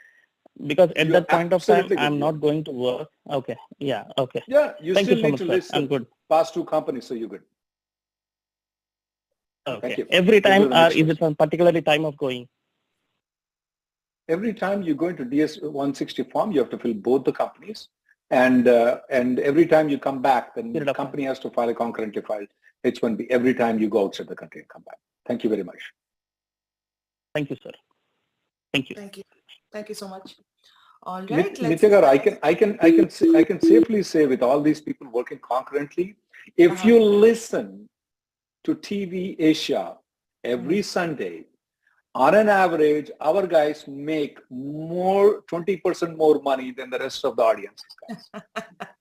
because at that point of time, I'm not going to work. Okay, yeah, okay. Yeah, you Thank still you so need much, to sir. list I'm good. past two companies, so you're good. Okay. Thank you. Every time, is it some particularly time of going? Every time you go into DS-160 form, you have to fill both the companies, and every time you come back, then the company has to file a concurrently filed H-1B every time you go outside the country and come back. Thank you very much. Thank you, sir. Thank you. Thank you so much. All right. Nitya, I can safely say, with all these people working concurrently, if you listen to TV Asia every Sunday, on an average, our guys make 20% more money than the rest of the audience, guys.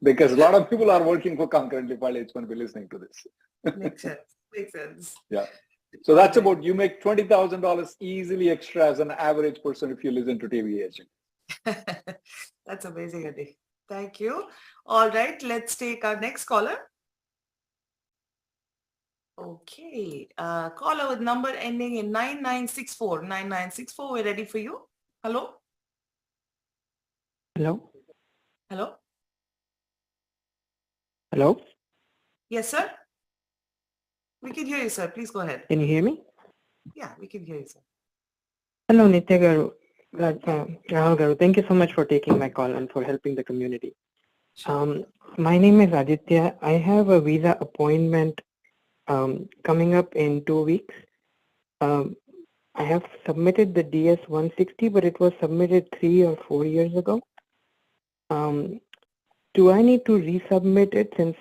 Because a lot of people are working for concurrently filed H-1B listening to this. Makes sense. Yeah. So that's about, you make $20,000 easily extra as an average person if you listen to TV Asia. That's amazing, Adi. Thank you. All right, let's take our next caller. Okay, caller with number ending in 9964. 9964, we're ready for you. Hello? Hello? Hello? Hello? Yes, sir? We can hear you, sir. Please go ahead. Can you hear me? Yeah, we can hear you, sir. Hello, Nitya Garu. Rahul Garu. Thank you so much for taking my call and for helping the community. My name is Aditya. I have a visa appointment coming up in 2 weeks. I have submitted the DS-160, but it was submitted 3 or 4 years ago. Do I need to resubmit it since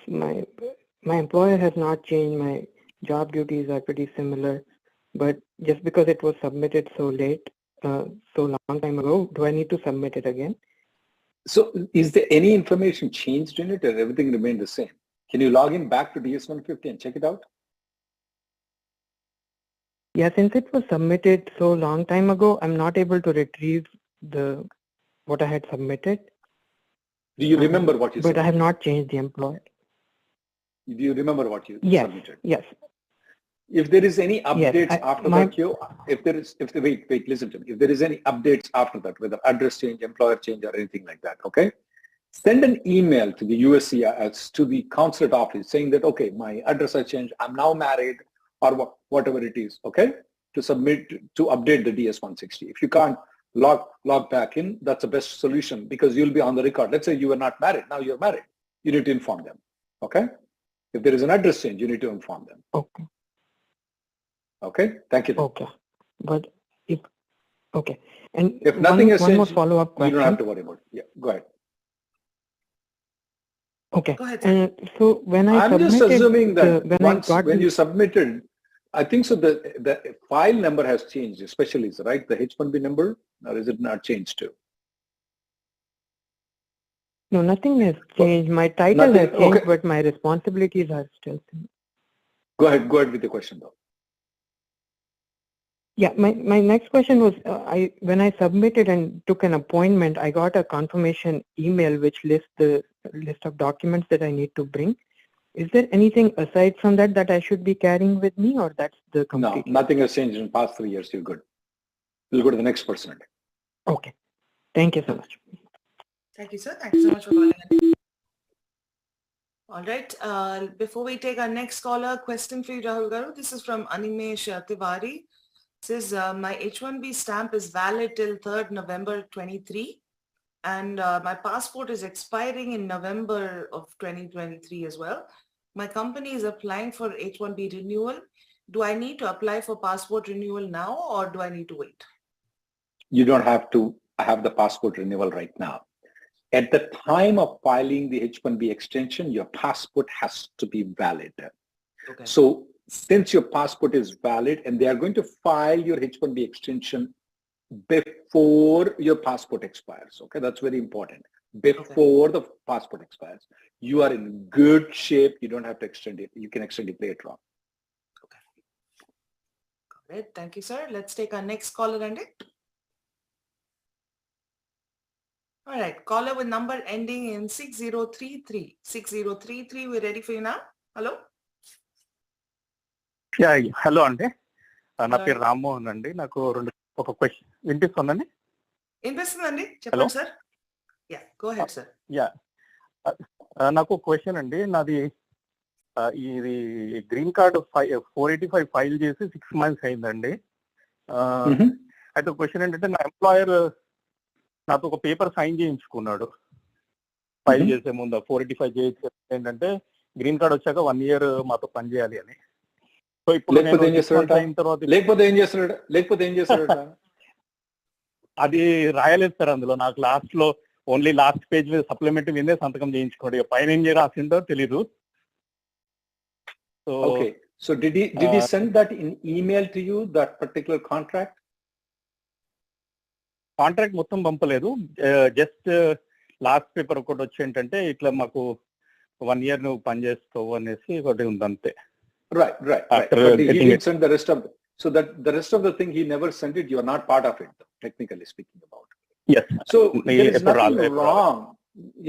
my employer has not changed. My job duties are pretty similar, but just because it was submitted so late, so long time ago, do I need to submit it again? So is there any information changed in it, or everything remained the same? Can you log in back to DS-150 and check it out? Yeah, since it was submitted so long time ago, I'm not able to retrieve what I had submitted. Do you remember what you But submitted? I have not changed the employer. Do you remember what you Yes, submitted? yes. If there is any updates Yes, after that, wait, listen to me. If there is any updates after that, whether address change, employer change, or anything like that, okay? Send an email to the USCIS, to the consulate office, saying that, okay, my address has changed, I'm now married, or whatever it is, okay? To update the DS-160. If you can't log back in, that's the best solution, because you'll be on the record. Let's say you were not married, now you're married. You need to inform them, okay? If there is an address change, you need to inform them. Okay. Okay, thank you. Okay, but okay, and if nothing has one more changed, follow-up question. you don't have to worry about it. Yeah, go ahead. Okay, Go ahead, and so when I I'm just assuming that when you you submitted, I think so the file number has changed, especially, right? The H-1B number, or is it not changed too? No, nothing has changed. My title has Nothing, changed, okay. but my responsibilities are still same. Go ahead with the question though. Yeah, my next question was, when I submitted and took an appointment, I got a confirmation email which lists the list of documents that I need to bring. Is there anything aside from that I should be carrying with me, or that's the complete? No, nothing has changed in the past 3 years. You're good. We'll go to the next person. Okay, thank you so much. Thank you, sir. Thank you so much for calling in. All right. Before we take our next caller, question for you, Rahul Garu. This is from Animesh Tiwari. Says, my H-1B stamp is valid till 3rd November 23, and my passport is expiring in November of 2023 as well. My company is applying for H-1B renewal. Do I need to apply for passport renewal now, or do I need to wait? You don't have to have the passport renewal right now. At the time of filing the H-1B extension, your passport has to be valid. Okay. So since your passport is valid and they are going to file your H-1B extension before your passport expires, okay, that's very important. Before the passport expires, you are in good shape. You don't have to extend it. You can extend it later on. Okay. Got it. Thank you, sir. Let's take our next caller, Andy. All right, caller with number ending in 6033. 6033, we're ready for you now. Hello? Yeah hello అండి నా పేరు రామ్మోహన్ అండి నాకు ఒక question వినిపిస్తుందండి వినిపిస్తుందండి చెప్పండి sir yeah go head sir yeah నాకు క్వశ్చన్ అండి నాది ఇది గ్రీన్ కార్డ్ 485 ఫైల్ చేసి 6 months అయిందండి అయితే క్వశ్చన్ ఏంటంటే నా ఎంప్లాయర్ నాతో ఒక పేపర్ సైన్ చేయించుకున్నాడు ఫైల్ చేసే ముందు 485 చేయించే ఏంటంటే గ్రీన్ కార్డ్ వచ్చాక 1 year మాతో పనిచేయాలి అని సో ఇప్పుడు లేకపోతే ఏం చేస్తాడు అది రాయలేదు సార్ అందులో నాకు లాస్ట్ లో ఓన్లీ లాస్ట్ పేజ్ మీద సప్లిమెంటరీ మీదే సంతకం చేయించుకోండి పైన ఏం రాసిండో తెలీదు so okay so did he send that in email to you, that particular contract మొత్తం పంపలేదు జస్ట్ లాస్ట్ పేపర్ ఒకటి వచ్చి ఏంటంటే ఇట్లా మాకు 1 year నువ్వు పనిచేస్తావు అనేసి ఒకటి ఉంది అంతే Right. But he didn't send the rest of it. So that the rest of the thing, he never sent it. You are not part of it, technically speaking about it. Yes. So there is nothing wrong.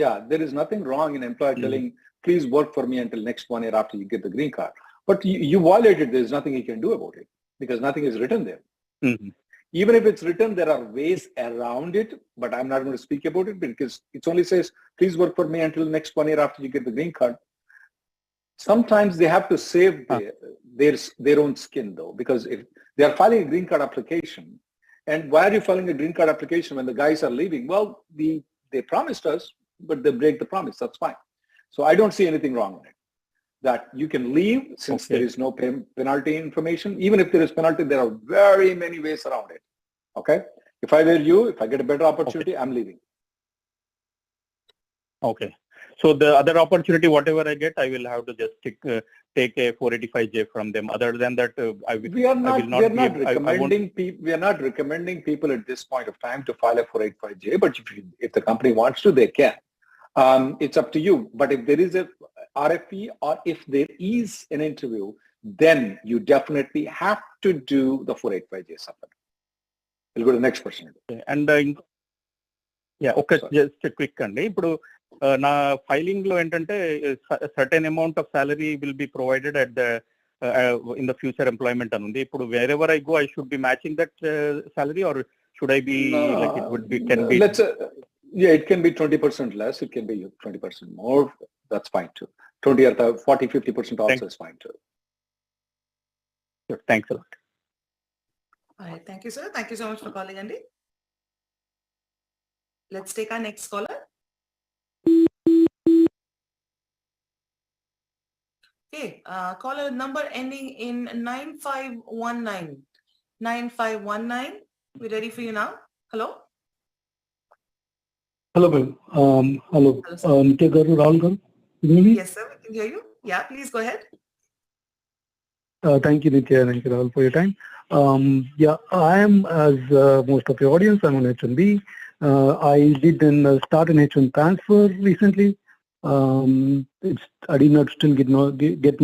Yeah, there is nothing wrong in employer telling, please work for me until next 1 year after you get the green card. But you violated, there's nothing he can do about it because nothing is written there. Even if it's written, there are ways around it, but I'm not going to speak about it because it only says, please work for me until next 1 year after you get the green card. Sometimes they have to save their own skin though, because if they are filing a green card application, and why are you filing a green card application when the guys are leaving? Well, they promised us, but they break the promise. That's fine. So I don't see anything wrong in it. That you can leave since there is no penalty information. Even if there is penalty, there are very many ways around it. Okay. If I were you, if I get a better opportunity, I'm leaving. Okay. So the other opportunity, whatever I get, I will have to just take a 485J from them. Other than that, We are not recommending people at this point of time to file a 485J, but if the company wants to, they can. It's up to you. But if there is a RFE or if there is an interview, then you definitely have to do the 485J submit. We'll go to the next person. And okay, just a quick అండి. ఇప్పుడు నా filing లో ఏంటంటే certain amount of salary will be provided at the in the future employment అని ఉంది. ఇప్పుడు wherever I go, I should be matching that salary, or should I be like it would be can be? Yeah, it can be 20% less. It can be 20% more. That's fine too. 20 or 40, 50% also is fine too. Sure. Thanks a lot. All right. Thank you, sir. Thank you so much for calling, Andy. Let's take our next caller. Okay, caller number ending in 9519. 9519. We're ready for you now. Hello. Hello, ma'am. Hello. Nitya Garu, Rahul Garu. Yes, sir. We can hear you. Yeah, please go ahead. Thank you, Nitya. Thank you, Rahul, for your time. I am, as most of your audience, I'm on H1B. I did start an H1 transfer recently. I did not still get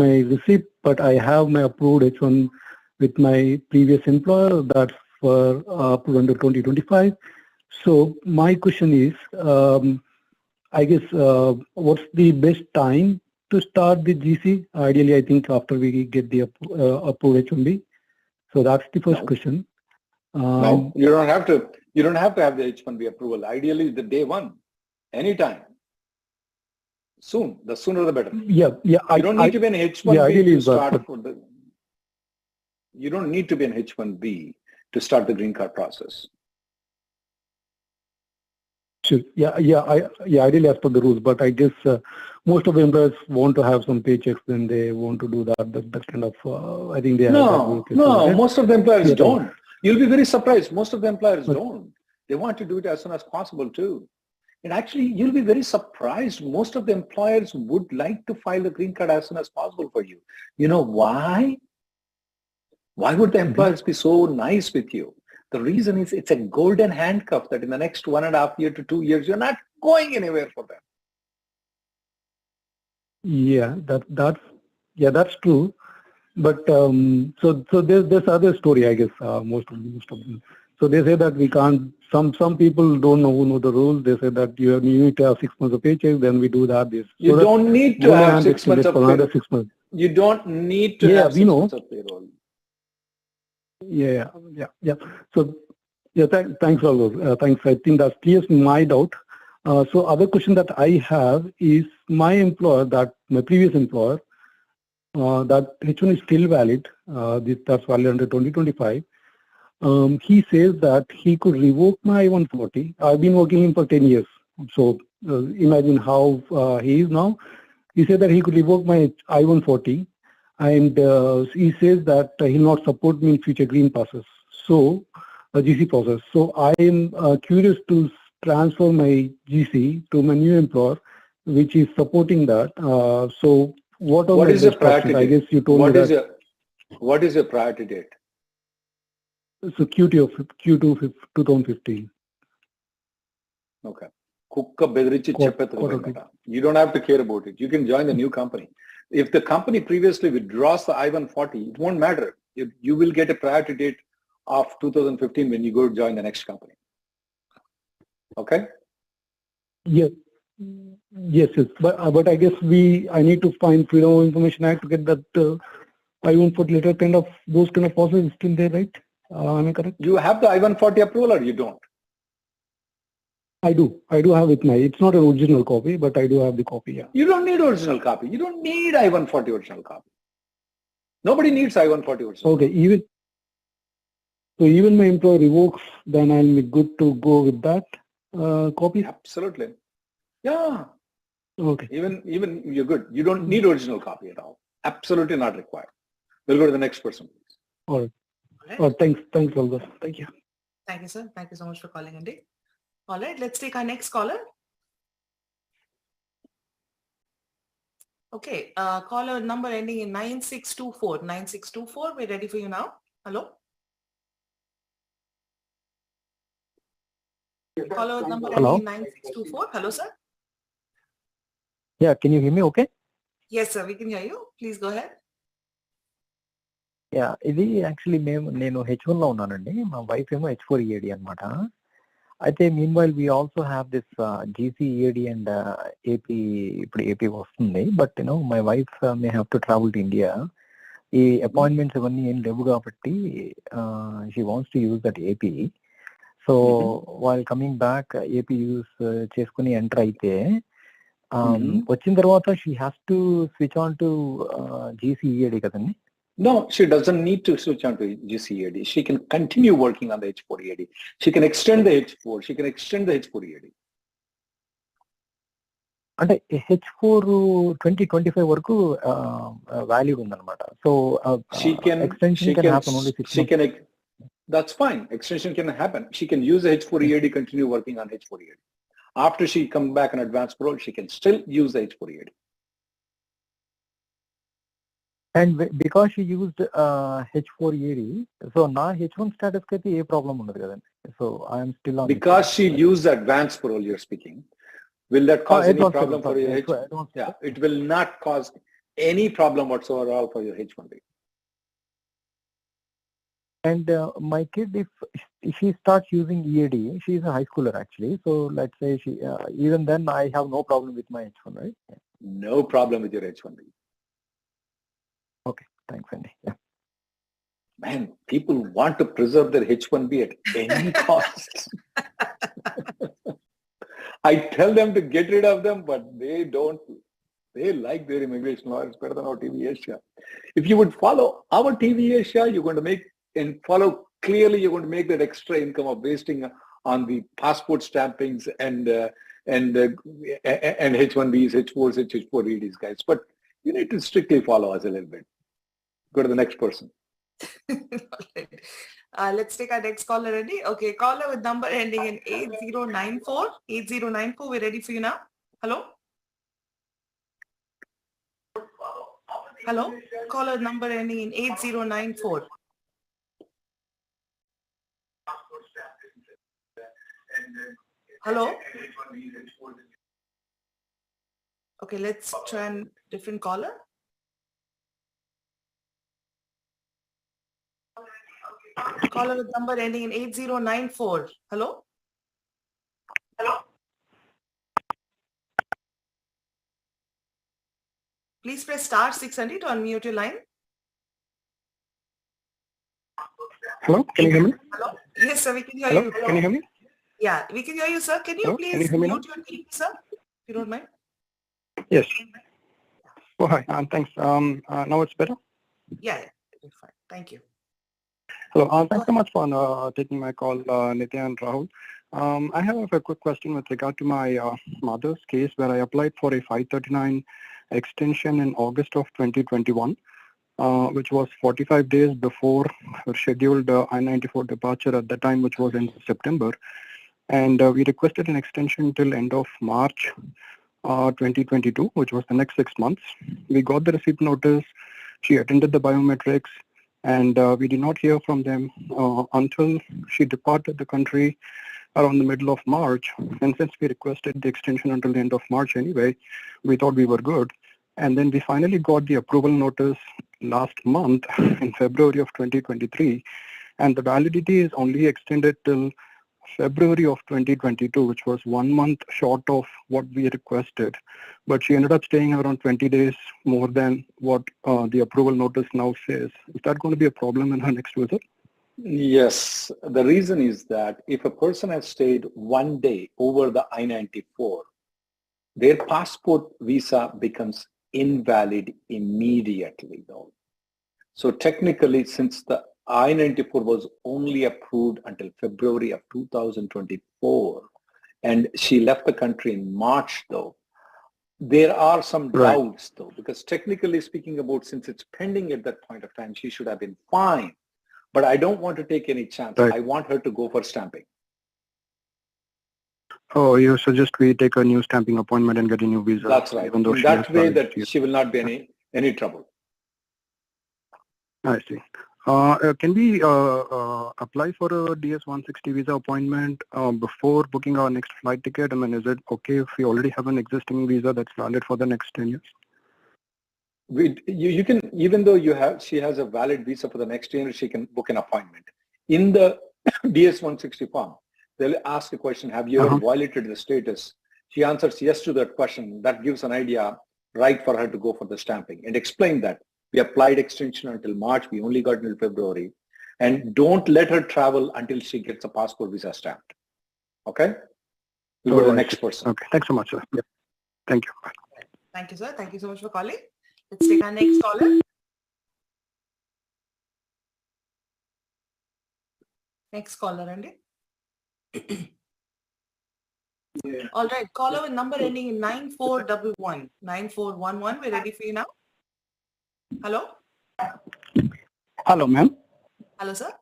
my receipt, but I have my approved H1 with my previous employer. That's for approved under 2025. So my question is, I guess, what's the best time to start the GC? Ideally, I think after we get the approved H1B. So that's the first question. No, you don't have to. You don't have to have the H1B approval. Ideally, the day one, anytime. Soon, the sooner the better. Yeah. You don't need to be an H1B to start but for the. You don't need to be an H1B to start the green card process. Sure. Ideally as per the rules, but I guess most of the employers want to have some paychecks, then they want to do that. That kind of. I think they have. No. Most of the employers don't. You'll be very surprised. Most of the employers don't. They want to do it as soon as possible too. And actually, you'll be very surprised. Most of the employers would like to file the green card as soon as possible for you. You know why? Why would the employers be so nice with you? The reason is it's a golden handcuff that in the next 1.5 years to 2 years, you're not going anywhere for them. Yeah, that's true. But so there's other story, I guess. Most of them. So they say that we can't. Some people don't know the rules. They say that you need to have 6 months of paycheck. Then we do that. You don't need to have 6 months of payroll. 6 months. You don't need to have 6 months of payroll. Yeah. So thanks all those. Thanks. I think that clears my doubt. So other question that I have is my employer, my previous employer, that H1 is still valid. That's valid under 2025. He says that he could revoke my I-140. I've been working him for 10 years. So imagine how he is now. He said that he could revoke my I-140, and he says that he'll not support me in future green process. So GC process. So I am curious to transfer my GC to my new employer, which is supporting that. So what is your priority date? I guess you told me that. What is your priority date? So Q2 2015. Okay. You don't have to care about it. You can join the new company. If the company previously withdraws the I-140, it won't matter. You will get a priority date of 2015 when you go to join the next company. Okay? Yes. But I guess I need to find Freedom of Information Act to get that I-140 letter kind of, those kind of process is still there, right? Am I correct? You have the I-140 approval or you don't? I do have it now. It's not an original copy, but I do have the copy, yeah. You don't need original copy. You don't need I-140 original copy. Nobody needs I-140 original. Okay, even my employer revokes, then I'll be good to go with that copy? Absolutely. Yeah. Okay. Even you're good. You don't need original copy at all. Absolutely not required. We'll go to the next person, please. All right. Thanks, Olga. Thank you. Thank you, sir. Thank you so much for calling, Andy. All right, let's take our next caller. Okay, caller number ending in 9624. 9624, we're ready for you now. Hello? Caller with number ending in 9624. Hello, sir? Yeah, can you hear me okay? Yes, sir, we can hear you. Please go ahead. Yeah, ఇది actually నేను H1 లో ఉన్నానండి. మా wife ఏమో H4 EAD అనమాట. అయితే mean while we also have this GC EAD and AP. ఇప్పుడు AP వస్తుంది, but my wife may have to travel to India. ఈ అపాయింట్మెంట్స్ ఇవన్నీ ఏం లేవు కాబట్టి she wants to use that AP. So while coming back AP use చేసుకుని enter అయితే వచ్చిన తర్వాత she has to switch on to GC EAD కదండి. No, she doesn't need to switch on to GC EAD. She can continue working on the H4 EAD. She can extend the H4. She can extend the H4 EAD. అంటే H4 2025 వరకు valued ఉందన్నమాట. So extension can happen only 6 months. That's fine. Extension can happen. She can use the H4 EAD, continue working on H4 EAD. After she comes back on advanced parole, she can still use the H4 EAD. And because she used H4 EAD, so now H1 status kati a problem undadu kadandi. So I am still on. Because she used advanced parole, you're speaking. Will that cause any problem for your H1? Yeah, it will not cause any problem whatsoever at all for your H1B. And my kid, if she starts using EAD, she is a high schooler actually. So let's say she, even then I have no problem with my H1, right? No problem with your H1B. Okay, thanks, Andy. Yeah. Man, people want to preserve their H1B at any cost. I tell them to get rid of them, but they don't. They like their immigration lawyers better than our TV Asia. If you would follow our TV Asia, you're going to make and follow clearly. You're going to make that extra income of wasting on the passport stampings and H1Bs, H4s, H4 EADs, guys. But you need to strictly follow us a little bit. Go to the next person. Let's take our next caller ready. Okay, caller with number ending in 8094. 8094, we're ready for you now. Hello? Hello? Caller number ending in 8094. Hello? Okay, let's try a different caller. Caller with number ending in 8094. Hello? Hello? Please press *600 to unmute your line. Hello, can you hear me? Hello? Yes, sir, we can hear Hello, you. can you hear me? Yeah, we can hear you, sir. Can you Hello? please Can you hear me now? mute your TV, sir? If you don't mind. Yes. Oh, hi. Thanks. Now it's better? Yeah, it's fine. Thank you. Hello. Thanks so much for taking my call, Nitya and Rahul. I have a quick question with regard to my mother's case where I applied for a 539 extension in August of 2021, which was 45 days before her scheduled I-94 departure at the time, which was in September. And we requested an extension till end of March 2022, which was the next 6 months. We got the receipt notice. She attended the biometrics, and we did not hear from them until she departed the country around the middle of March. And since we requested the extension until the end of March anyway, we thought we were good. And then we finally got the approval notice last month in February of 2023. And the validity is only extended till February of 2022, which was 1 month short of what we requested. But she ended up staying around 20 days more than what the approval notice now says. Is that going to be a problem in her next visit? Yes. The reason is that if a person has stayed 1 day over the I-94, their passport visa becomes invalid immediately, though. So technically, since the I-94 was only approved until February of 2024, and she left the country in March, though, there are some doubts, though, because technically speaking about, since it's pending at that point of time, she should have been fine. But I don't want to take any chance. I want her to go for stamping. Oh, you suggest we take a new stamping appointment and get a new visa. That's right. Even though In she that has way valid that visa. she will not be any trouble. I see. Can we apply for a DS-160 visa appointment before booking our next flight ticket? I mean, is it okay if we already have an existing visa that's valid for the next 10 years? You can, even though she has a valid visa for the next year, she can book an appointment. In the DS-160 form, they'll ask a question, have you ever violated the status? She answers yes to that question. That gives an idea, right, for her to go for the stamping, and explain that we applied extension until March, we only got until February, and don't let her travel until she gets a passport visa stamped. Okay? We'll go to the next person. Okay, thanks so much, sir. Yeah. Thank you. Bye. Thank you, sir. Thank you so much for calling. Let's take our next caller. Next caller, Andy. All right, caller with number ending in 9411. 9411, we're ready for you now. Hello? Hello, ma'am. Hello, sir.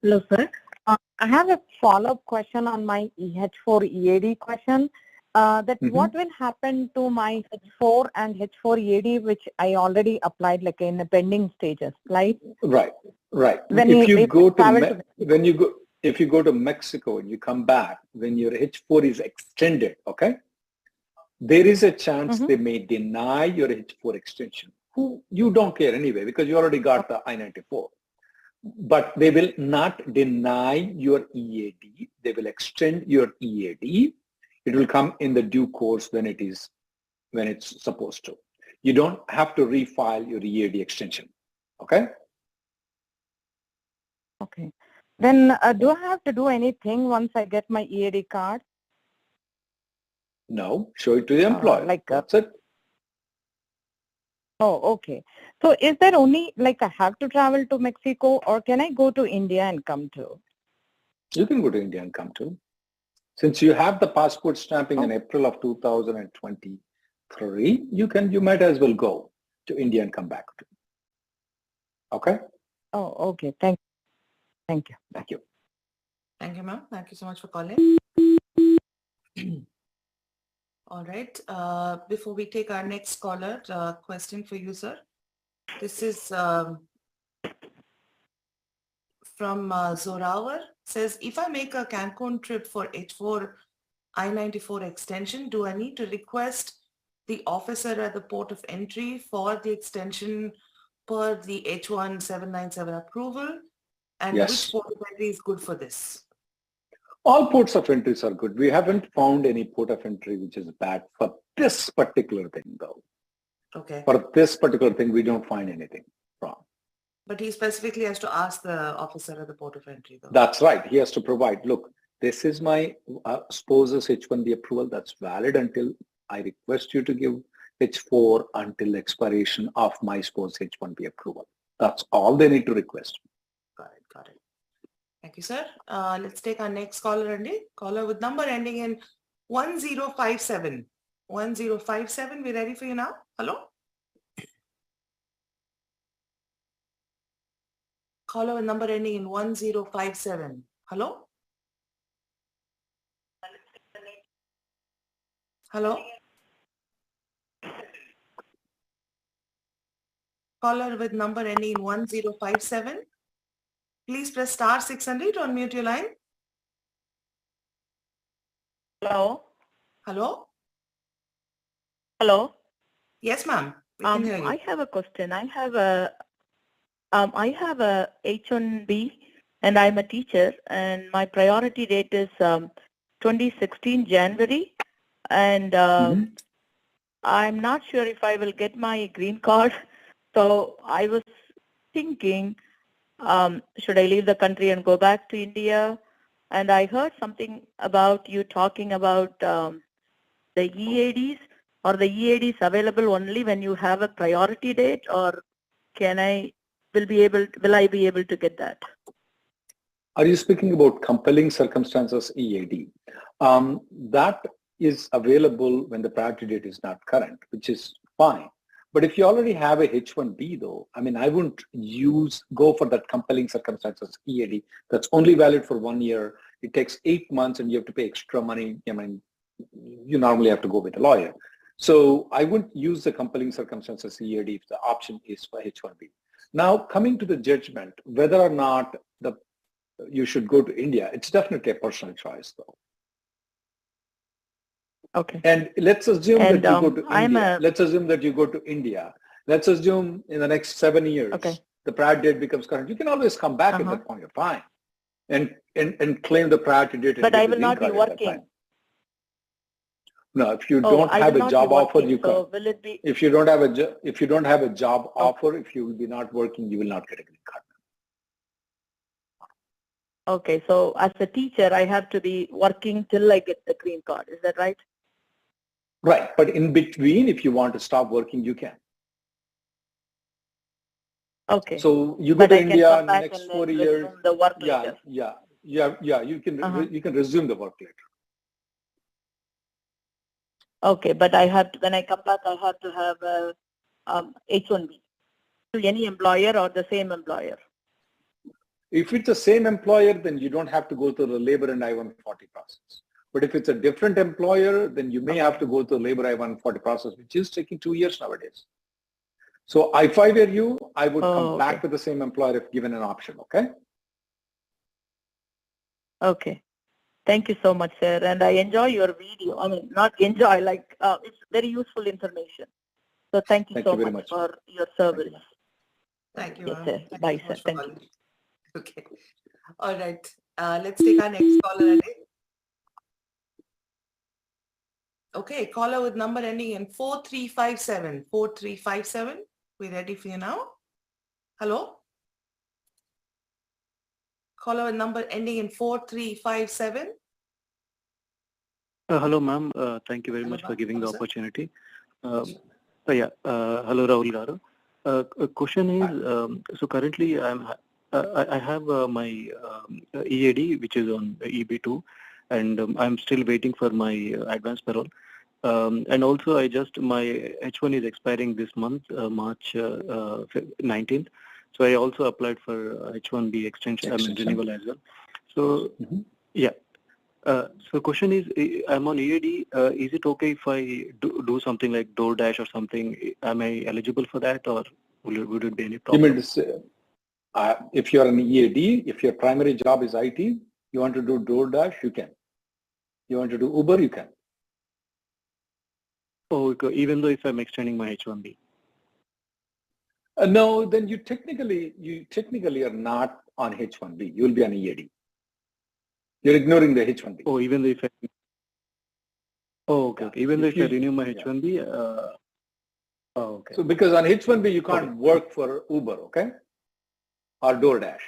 Hello, sir. I have a follow-up question on my H4 EAD question. What will happen to my H4 and H4 EAD, which I already applied, like in the pending stages, right? Right. If you go to Mexico and you come back, when your H4 is extended, okay, there is a chance they may deny your H4 extension. You don't care anyway because you already got the I-94. But they will not deny your EAD. They will extend your EAD. It will come in the due course when it's supposed to. You don't have to refile your EAD extension. Okay? Okay. Then do I have to do anything once I get my EAD card? No, show it to the employer. That's it. Oh, okay. So is there only, like, I have to travel to Mexico, or can I go to India and come too? You can go to India and come too. Since you have the passport stamping in April of 2023, you might as well go to India and come back too. Okay? Oh, okay. Thank you. Thank you. Thank you, ma'am. Thank you so much for calling. All right. Before we take our next caller, question for you, sir. This is from Zorawar. Says, if I make a Cancun trip for H4 I-94 extension, do I need to request the officer at the port of entry for the extension per the H1 797 approval? And which port of entry is good for this? All ports of entries are good. We haven't found any port of entry which is bad for this particular thing, though. Okay. For this particular thing, we don't find anything wrong. But he specifically has to ask the officer at the port of entry, though. That's right. He has to provide, look, this is my spouse's H-1B approval that's valid until I request you to give H-4 until expiration of my spouse's H-1B approval. That's all they need to request. Got it. Thank you, sir. Let's take our next caller, Andy. Caller with number ending in 1057. 1057, we ready for you now? Hello? Caller with number ending in 1057. Hello? Hello? Caller with number ending in 1057. Please press star 600 to unmute your line. Hello? Hello? Hello? Yes, ma'am. We can hear you. I have a question. I have a H-1B and I'm a teacher, and my priority date is 2016 January, and I'm not sure if I will get my green card. So I was thinking, should I leave the country and go back to India? And I heard something about you talking about the EADs. Are the EADs available only when you have a priority date, or will I be able to get that? Are you speaking about compelling circumstances EAD? That is available when the priority date is not current, which is fine. But if you already have a H-1B though, I mean, I wouldn't go for that compelling circumstances EAD. That's only valid for 1 year. It takes 8 months and you have to pay extra money. I mean, you normally have to go with a lawyer. So I wouldn't use the compelling circumstances EAD if the option is for H1B. Now, coming to the judgment, whether or not you should go to India, it's definitely a personal choice, though. Okay. And let's assume that you go to India. Let's assume that you go to India. Let's assume in the next 7 years, the prior date becomes current. You can always come back at that point of time and claim the priority date. But I will not be working. No, if you don't have a job offer, you can. Will it be? If you don't have a job offer, if you will be not working, you will not get a green card. Okay, so as a teacher, I have to be working till I get the green card. Is that right? Right, but in between, if you want to stop working, you can. Okay. So you go to India in the next 4 years. The work later. Yeah. You can resume the work later. Okay, but I have to, when I come back, I have to have a H1B. To any employer or the same employer? If it's the same employer, then you don't have to go through the labor and I-140 process. But if it's a different employer, then you may have to go through the labor I-140 process, which is taking 2 years nowadays. So if I were you, I would come back to the same employer if given an option, okay? Okay. Thank you so much, sir. And I enjoy your video. I mean, not enjoy, like it's very useful information. So thank you so much for your service. Thank you. Yes, sir. Bye, sir. Thank you. Okay. All right. Let's take our next caller, Ali. Okay, caller with number ending in 4357. 4357. We're ready for you now. Hello? Caller with number ending in 4357. Hello, ma'am. Thank you very much for giving the opportunity. Hello, Rahul Garu. Question is, so currently I have my EAD, which is on EB2, and I'm still waiting for my advance parole. And also my H1 is expiring this month, March 19th. So I also applied for H1B extension, renewal as well. So so question is, I'm on EAD. Is it okay if I do something like DoorDash or something? Am I eligible for that, or would it be any problem? You mean to say, if you're an EAD, if your primary job is IT, you want to do DoorDash, you can. You want to do Uber, you can. Oh, okay. Even though if I'm extending my H1B? No, then you technically are not on H1B. You will be on EAD. You're ignoring the H1B. Oh, even though if I... Oh, okay. Even though if I renew my H1B... Oh, okay. So because on H1B, you can't work for Uber, okay? Or DoorDash.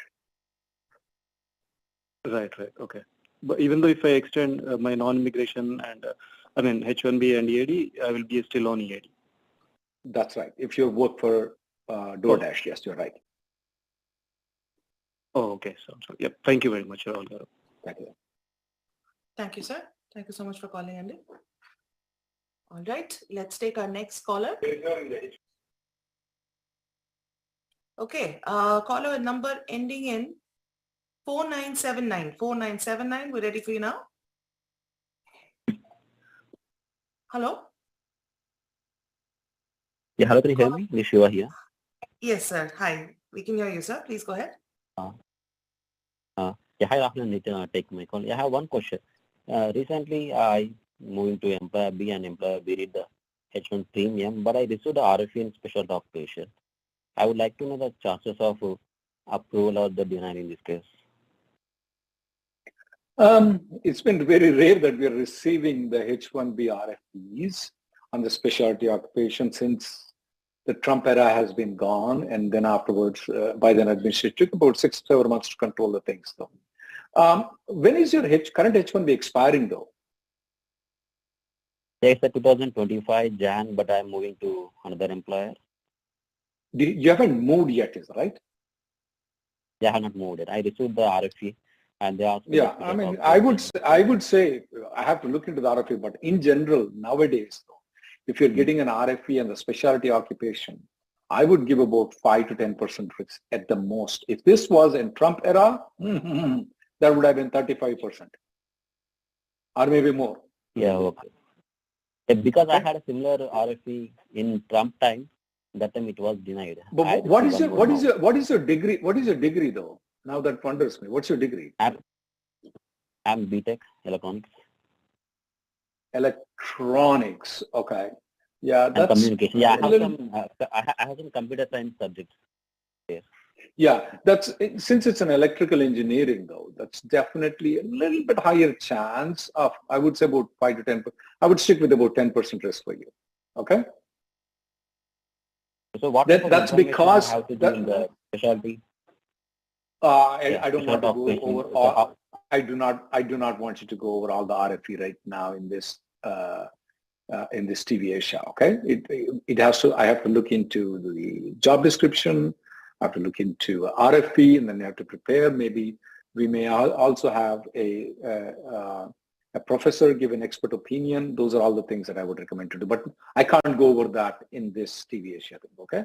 Right. Okay. But even though if I extend my non-immigration and H1B and EAD, I will be still on EAD. That's right. If you work for DoorDash, yes, you're right. Oh, okay. So yep. Thank you very much, Rahul Garu. Thank you. Thank you, sir. Thank you so much for calling, Andy. All right. Let's take our next caller. Okay. Caller with number ending in 4979. 4979. We're ready for you now. Hello? Yeah, hello, can you hear me? This is Shiva here. Yes, sir. Hi. We can hear you, sir. Please go ahead. Yeah, hi, Rahul. Need to take my call. I have one question. Recently, I moved to Employer B and Employer B did the H1 premium, but I received the RFE in special occupation. I would like to know the chances of approval or the denial in this case. It's been very rare that we are receiving the H1B RFEs on the specialty occupation since the Trump era has been gone, and then afterwards, Biden administration took about 6 to 7 months to control the things, though. When is your current H1B expiring, though? It's a 2025 Jan, but I'm moving to another employer. You haven't moved yet, is that right? Yeah, I have not moved it. I received the RFE. And they asked yeah, I mean, I would say I have to look into the RFE, but in general, nowadays, if you're getting an RFE and the specialty occupation, I would give about 5 to 10% risk at the most. If this was in Trump era, that would have been 35% or maybe more. Yeah, okay. Because I had a similar RFE in Trump time. That time it was denied. But what is your degree? What is your degree though? Now that wonders me. What's your degree? I'm BTech electronics. Electronics. Okay. Yeah, And that's communication. Yeah, I I have some computer science subjects there. Yeah, that's since it's an electrical engineering though, that's definitely a little bit higher chance of, I would say about 5 to 10. I would stick with about 10% risk for you. Okay. So what that's because have to do in the specialty? I don't want to go over all. I do not want you to go over all the RFE right now in this TV Asia. Okay. It has to. I have to look into the job description. I have to look into RFP, and then you have to prepare. Maybe we may also have a professor give an expert opinion. Those are all the things that I would recommend to do. But I can't go over that in this TV Asia thing, okay?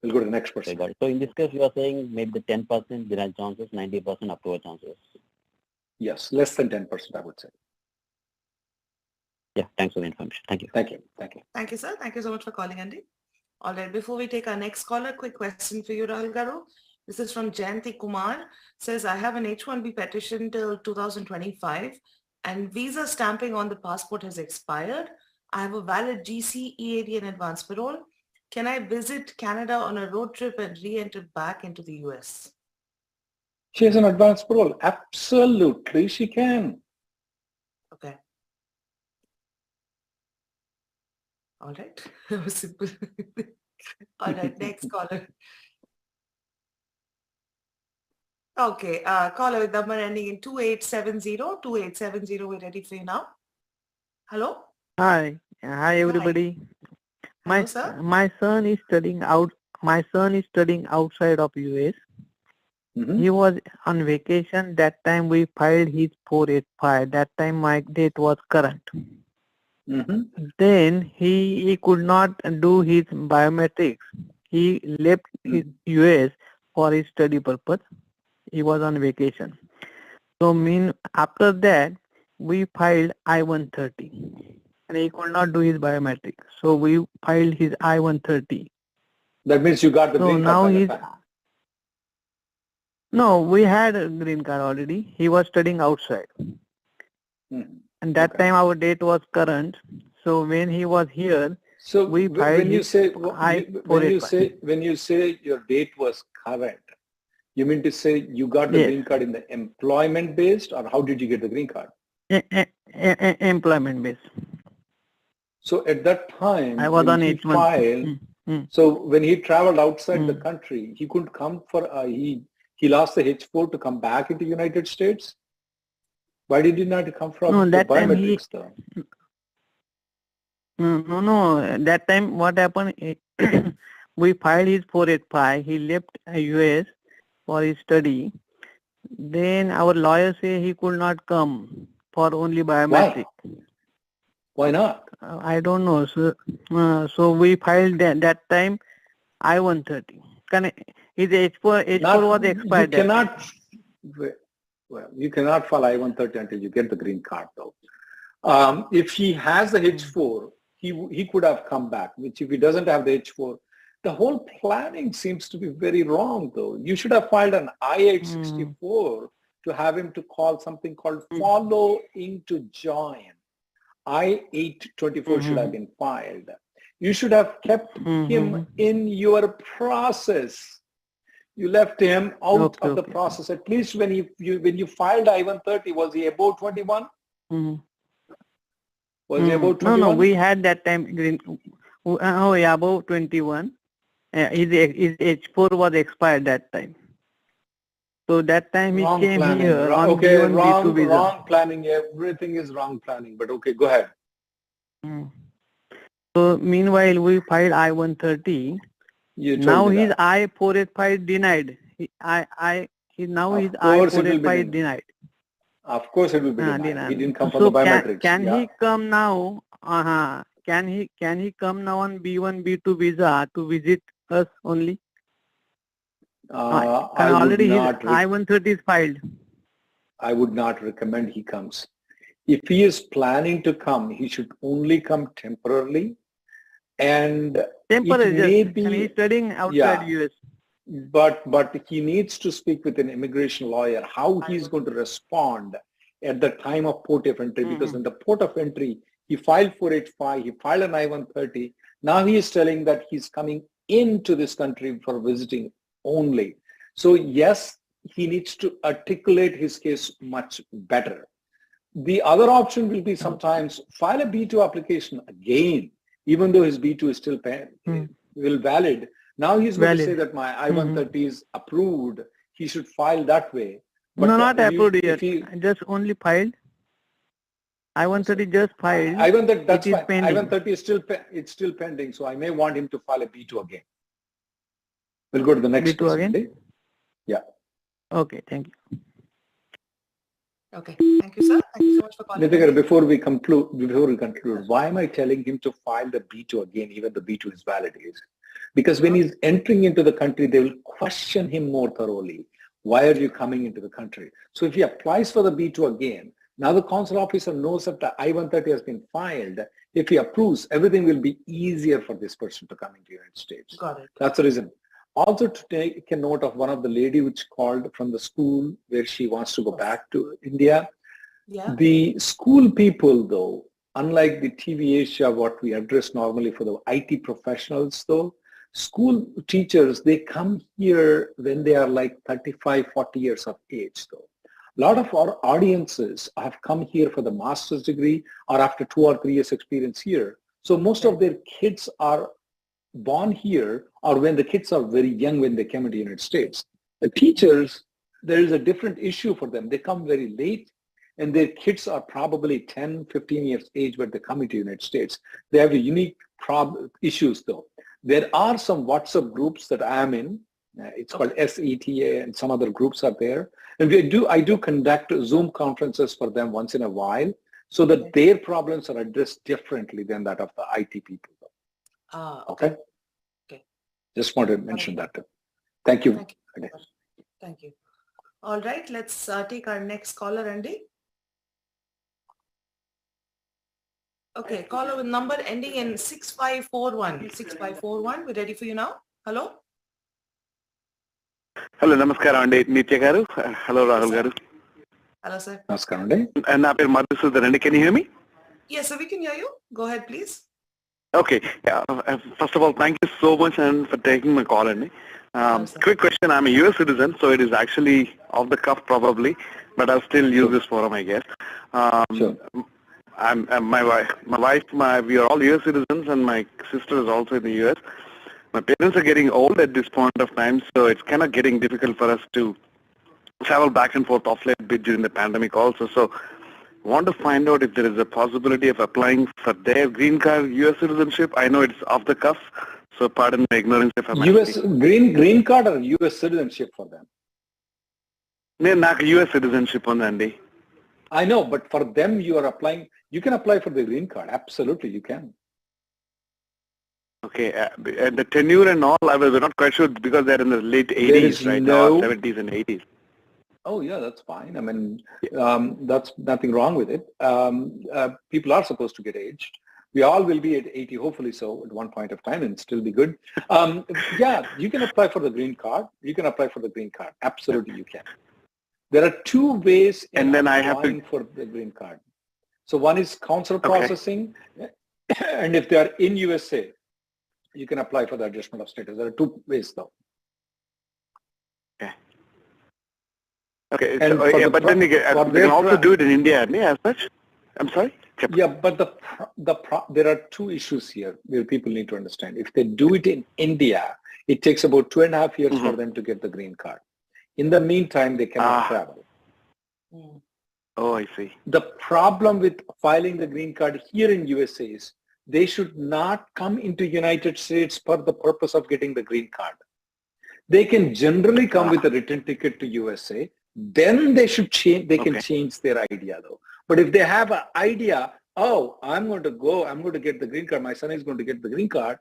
We'll go to the next person. Okay, so in this case, you are saying maybe the 10% denial chances, 90% approval chances. Yes, less than 10%, I would say. Yeah, thanks for the information. Thank you. Thank you. Thank you. Thank you, sir. Thank you so much for calling, Andy. All right, before we take our next caller, quick question for you, Rahul Garu. This is from Jayanti Kumar. Says, I have an H-1B petition till 2025 and visa stamping on the passport has expired. I have a valid GC, EAD and advance parole. Can I visit Canada on a road trip and re-enter back into the US? She has an advance parole. Absolutely, she can. Okay. All right. That was simple. All right, next caller. Okay, caller with number ending in 2870. 2870, we're ready for you now. Hello? Hi everybody. Hello, sir? My son is studying outside of US. Mm-hmm. He was on vacation. That time we filed his 485. That time my date was current. Mm-hmm. Then he could not do his biometrics. He left his US for his study purpose. He was on vacation. So after that we filed I-130 and he could not do his biometrics. So we filed his I-130. That means you got the green card. No, we had a green card already. He was studying outside. Mm-hmm. And that time our date was current. So when he was here, so we filed when you say your date was current, you mean to say you got the green card in the employment based, or how did you get the green card? Employment based. So at that time, I was on H1. So when he traveled outside the country, he couldn't come for he lost the H4 to come back into United States. Why did he not come from the biometrics though? No. That time what happened, we filed his 485. He left US for his study. Then our lawyer say he could not come for only biometric. Why not? I don't know. So we filed that time I-130. His H4 was expired. You cannot file I-130 until you get the green card though. If he has the H4, he could have come back, which if he doesn't have the H4, the whole planning seems to be very wrong though. You should have filed an I-864 to have him to call something called following to join. I-824 should have been filed. You should have kept him in your process. You left him out of the process. At least when you filed I-130, was he above 21? Was he above 21? No, we had that time above 21. His H4 was expired that time. So that time he came here on B1B2 visa. Wrong planning. Everything is wrong planning. But okay, go ahead. So meanwhile, we filed I-130. Now his I-485 denied. His I-485 denied. Of course it will be denied. He didn't come from the biometrics. Can he come now? Can he come now on B1, B2 visa to visit us only? Already his I-130 is filed. I would not recommend he comes. If he is planning to come, he should only come temporarily. And Temporary, it may just, be, and he's studying outside US. But he needs to speak with an immigration lawyer how he's going to respond at the time of port of entry, because in the port of entry, he filed 485, he filed an I-130. Now he is telling that he's coming into this country for visiting only. So yes, he needs to articulate his case much better. The other option will be sometimes file a B2 application again, even though his B2 is still will valid. Now he's going to say that my I-130 is approved. He should file that way. But No, not approved yet. Just only filed. I-130 just filed. I-130, that's It is fine. pending. I-130 is still pending. So I may want him to file a B2 again. We'll go to the next B2 question, again? okay? Yeah. Okay, thank you. Okay, thank you, sir. Thank you so much for calling. Nitika, before we conclude, why am I telling him to file the B2 again, even the B2 is valid? Because when he's entering into the country, they will question him more thoroughly. Why are you coming into the country? So if he applies for the B2 again, now the consular officer knows that the I-130 has been filed. If he approves, everything will be easier for this person to come into the United States. Got it. That's the reason. Also to take a note of one of the lady which called from the school where she wants to go back to India. Yeah. The school people though, unlike the TV Asia, what we address normally for the IT professionals though, school teachers, they come here when they are like 35, 40 years of age though. A lot of our audiences have come here for the master's degree or after 2 or 3 years experience here. So most of their kids are born here or when the kids are very young when they come into the United States. The teachers, there is a different issue for them. They come very late and their kids are probably 10, 15 years age when they come into the United States. They have a unique issues though. There are some WhatsApp groups that I am in. It's called SETA and some other groups are there. And I do conduct Zoom conferences for them once in a while so that their problems are addressed differently than that of the IT people. Okay. Just wanted to mention that too. Thank you. Thank you. All right, let's take our next caller, Andy. Okay, caller with number ending in 6541. 6541, we're ready for you now. Hello? Hello, namaskaram andi Nitya garu. Hello, Rahul garu. Hello, sir. Namaskaram andi. And na peru Madhusudan andi. Can you hear me? Yes, sir, we can hear you. Go ahead, please. Okay. First of all, thank you so much and for taking my call, Andy. Quick question. I'm a US citizen, so it is actually off the cuff probably, but I'll still use this forum, I guess. Sure. My wife, we are all US citizens, and my sister is also in the US. My parents are getting old at this point of time, so it's kind of getting difficult for us to travel back and forth off late bit during the pandemic also. So want to find out if there is a possibility of applying for their green card US citizenship. I know it's off the cuff, so pardon my ignorance if I'm US green card or US citizenship for them? నాకు US citizenship ఉందండి. I know, but for them you are applying, you can apply for the green card. Absolutely, you can. Okay, and the tenure and all, we're not quite sure because they're in the late 80s right now, 70s and 80s. Oh yeah, that's fine. I mean, that's nothing wrong with it. People are supposed to get aged. We all will be at 80, hopefully so, at one point of time and still be good. Yeah, you can apply for the green card. You can apply for the green card. Absolutely, you can. There are two ways in applying for the green card. So one is consular processing, and if they are in USA, you can apply for the adjustment of status. There are two ways though. Okay, so, but then they can also do it in India, as such? I'm sorry? Yeah, but there are two issues here where people need to understand. If they do it in India, it takes about 2.5 years for them to get the green card. In the meantime, they cannot travel. Oh, I see. The problem with filing the green card here in USA is they should not come into United States for the purpose of getting the green card. They can generally come with a return ticket to USA. Then they should change. They can change their idea though. But if they have an idea, oh, I'm going to get the green card. My son is going to get the green card.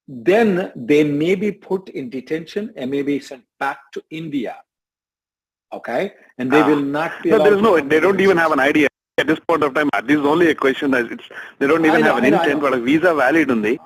Then they may be put in detention and may be sent back to India. Okay, and they will not be. No, they don't even have an idea. at this point of time, this is only a question that they don't even have an intent, but a visa valid on the.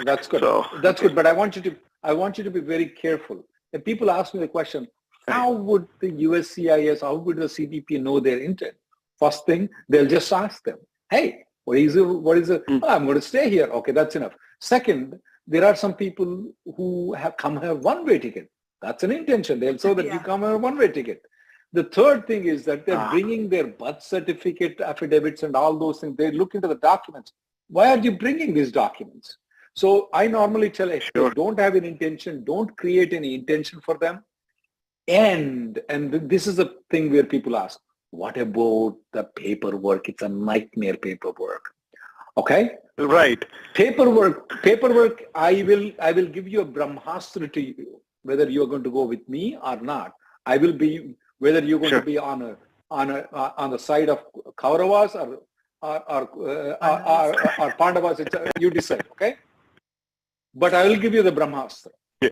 That's good. That's good. But I want you to be very careful. If people ask me the question, how would the USCIS, how would the CBP know their intent? First thing, they'll just ask them, hey, what is it? Oh, I'm going to stay here. Okay, that's enough. Second, there are some people who have one-way ticket. That's an intention. They'll show that you come have a one-way ticket. The third thing is that they're bringing their birth certificate, affidavits, and all those things. They look into the documents. Why are you bringing these documents? So I normally tell if they don't have an intention, don't create any intention for them. And this is the thing where people ask, what about the paperwork? It's a nightmare paperwork. Okay? Right. Paperwork, I will give you a Brahmastra to you, whether you're going to go with me or not. I will be, whether you're going to be on the side of Kauravas or Pandavas, you decide, okay? But I will give you the Brahmastra. Yeah.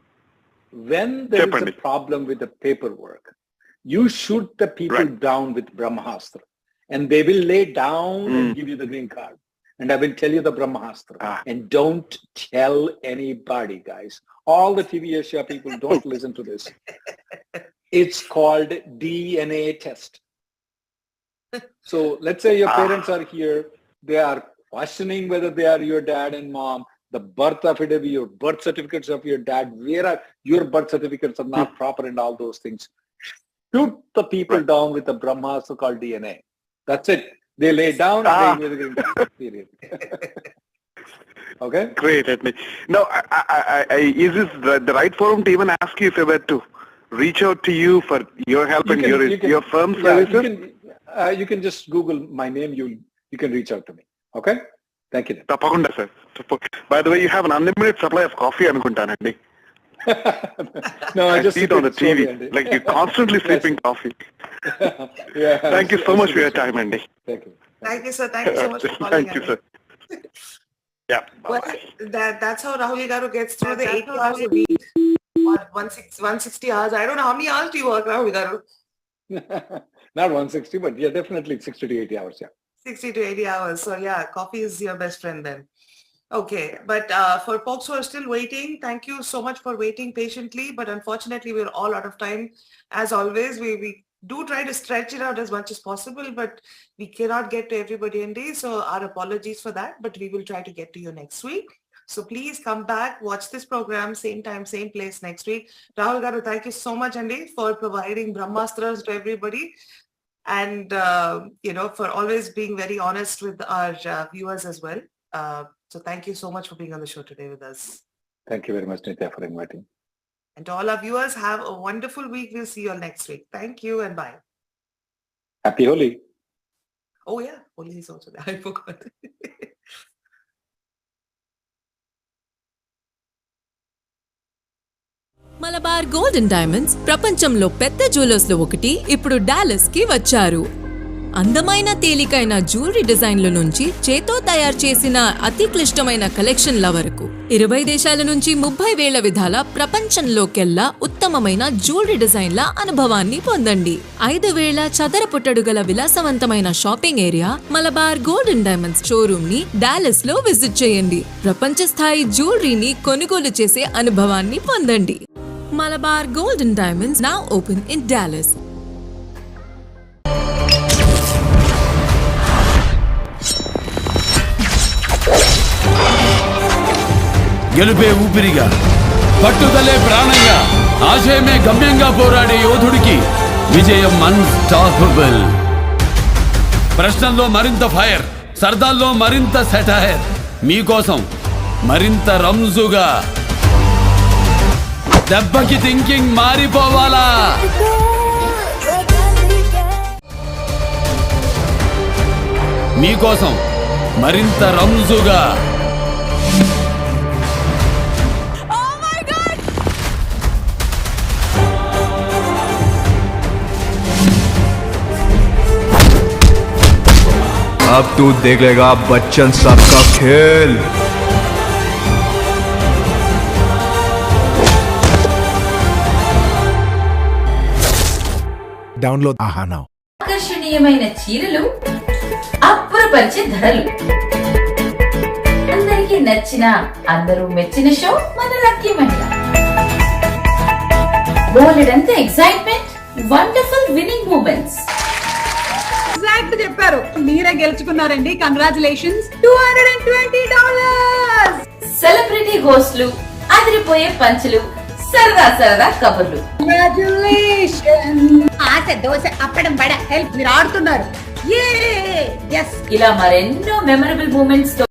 When there is a problem with the paperwork, you shoot the people down with Brahmastra, and they will lay down and give you the green card. And I will tell you the Brahmastra. And don't tell anybody, guys. All the TV Asia people, don't listen to this. It's called DNA test. So let's say your parents are here. They are questioning whether they are your dad and mom. The birth affidavit, your birth certificates of your dad, where are your birth certificates are not proper and all those things. Shoot the people down with the Brahmastra called DNA. That's it. They lay down and they give the period. Okay? Great. Now, is this the right forum to even ask you if I were to reach out to you for your help and your firm services? You can just Google my name. You can reach out to me. Okay? Thank you. Tapakunda, sir. By the way, you have an unlimited supply of coffee, anukuntanandi. No, I just see it on the TV. Like you're constantly sipping coffee. Thank you so much for your time, Andy. Thank you. Thank you, sir. Thank you so much for calling. Thank you, sir. Yeah. Well, that's how Rahul Garu gets through the 80 hours a week. Or 160 hours. I don't know how many hours do you work, Rahul Garu? Not 160, but yeah, definitely 60 to 80 hours, yeah. 60 to 80 hours. So yeah, coffee is your best friend then. Okay, but for folks who are still waiting, thank you so much for waiting patiently. But unfortunately, we're all out of time. As always, we do try to stretch it out as much as possible, but we cannot get to everybody in day. So our apologies for that, but we will try to get to you next week. So please come back, watch this program, same time, same place next week. Rahul Garu, thank you so much, Andy, for providing Brahmastras to everybody. And, for always being very honest with our viewers as well. So thank you so much for being on the show today with us. Thank you very much, Nitya, for inviting. And to all our viewers, have a wonderful week. We'll see you all next week. Thank you and bye. Happy Holi. Oh yeah, Holi is also there. I forgot. Malabar gold and diamonds ప్రపంచంలో పెద్ద jewellers లో ఒకటి ఇప్పుడు Dallas కి వచ్చారు. అందమైన తేలికైన jewellery డిజైన్ల నుంచి చేతో తయారు చేసిన అతి క్లిష్టమైన కలెక్షన్ల వరకు 20 దేశాల నుంచి 30,000 విధాల ప్రపంచంలోకెల్లా ఉత్తమమైన జ్యువెలరీ డిజైన్ల అనుభవాన్ని పొందండి. 5,000 చదరపుటడుగల విలాసవంతమైన shopping area Malabar gold and diamonds showroom ని డాలస్ లో విజిట్ చేయండి. ప్రపంచ స్థాయి జ్యువెలరీని కొనుగోలు చేసే అనుభవాన్ని పొందండి. Malabar Gold and Diamonds now open in Dallas. గెలుపే ఊపిరిగా, పట్టుదలే ప్రాణంగా, ఆశయమే గమ్యంగా పోరాడే యోధుడికి విజయం అన్స్టాపబుల్. ప్రశ్నల్లో మరింత ఫైర్, సర్దాల్లో మరింత సెటైర్, మీకోసం మరింత రంజుగా. దెబ్బకి థింకింగ్ మారిపోవాలా? మీకోసం మరింత రంజుగా. अब तू देख लेगा बच्चन साहब का खेल. Download AHA now. ఆకర్షణీయమైన చీరలు, అబ్బురపరిచే ధరలు, అందరికీ నచ్చిన, అందరూ మెచ్చిన షో మన లక్కీ మహిళ. బోలెడంత excitement, wonderful winning moments. Exact చెప్పారు. మీరే గెలుచుకున్నారండి. కంగ్రాచులేషన్స్. $220. సెలబ్రిటీ హోస్ట్లు, అదిరిపోయే పంచులు, సరదా సరదా కబుర్లు. ఆశ దోశ అప్పడం వడ హెల్ప్ మీరు ఆడుతున్నారు. ఇలా మరెన్నో మెమరబుల్ మూమెంట్స్ తో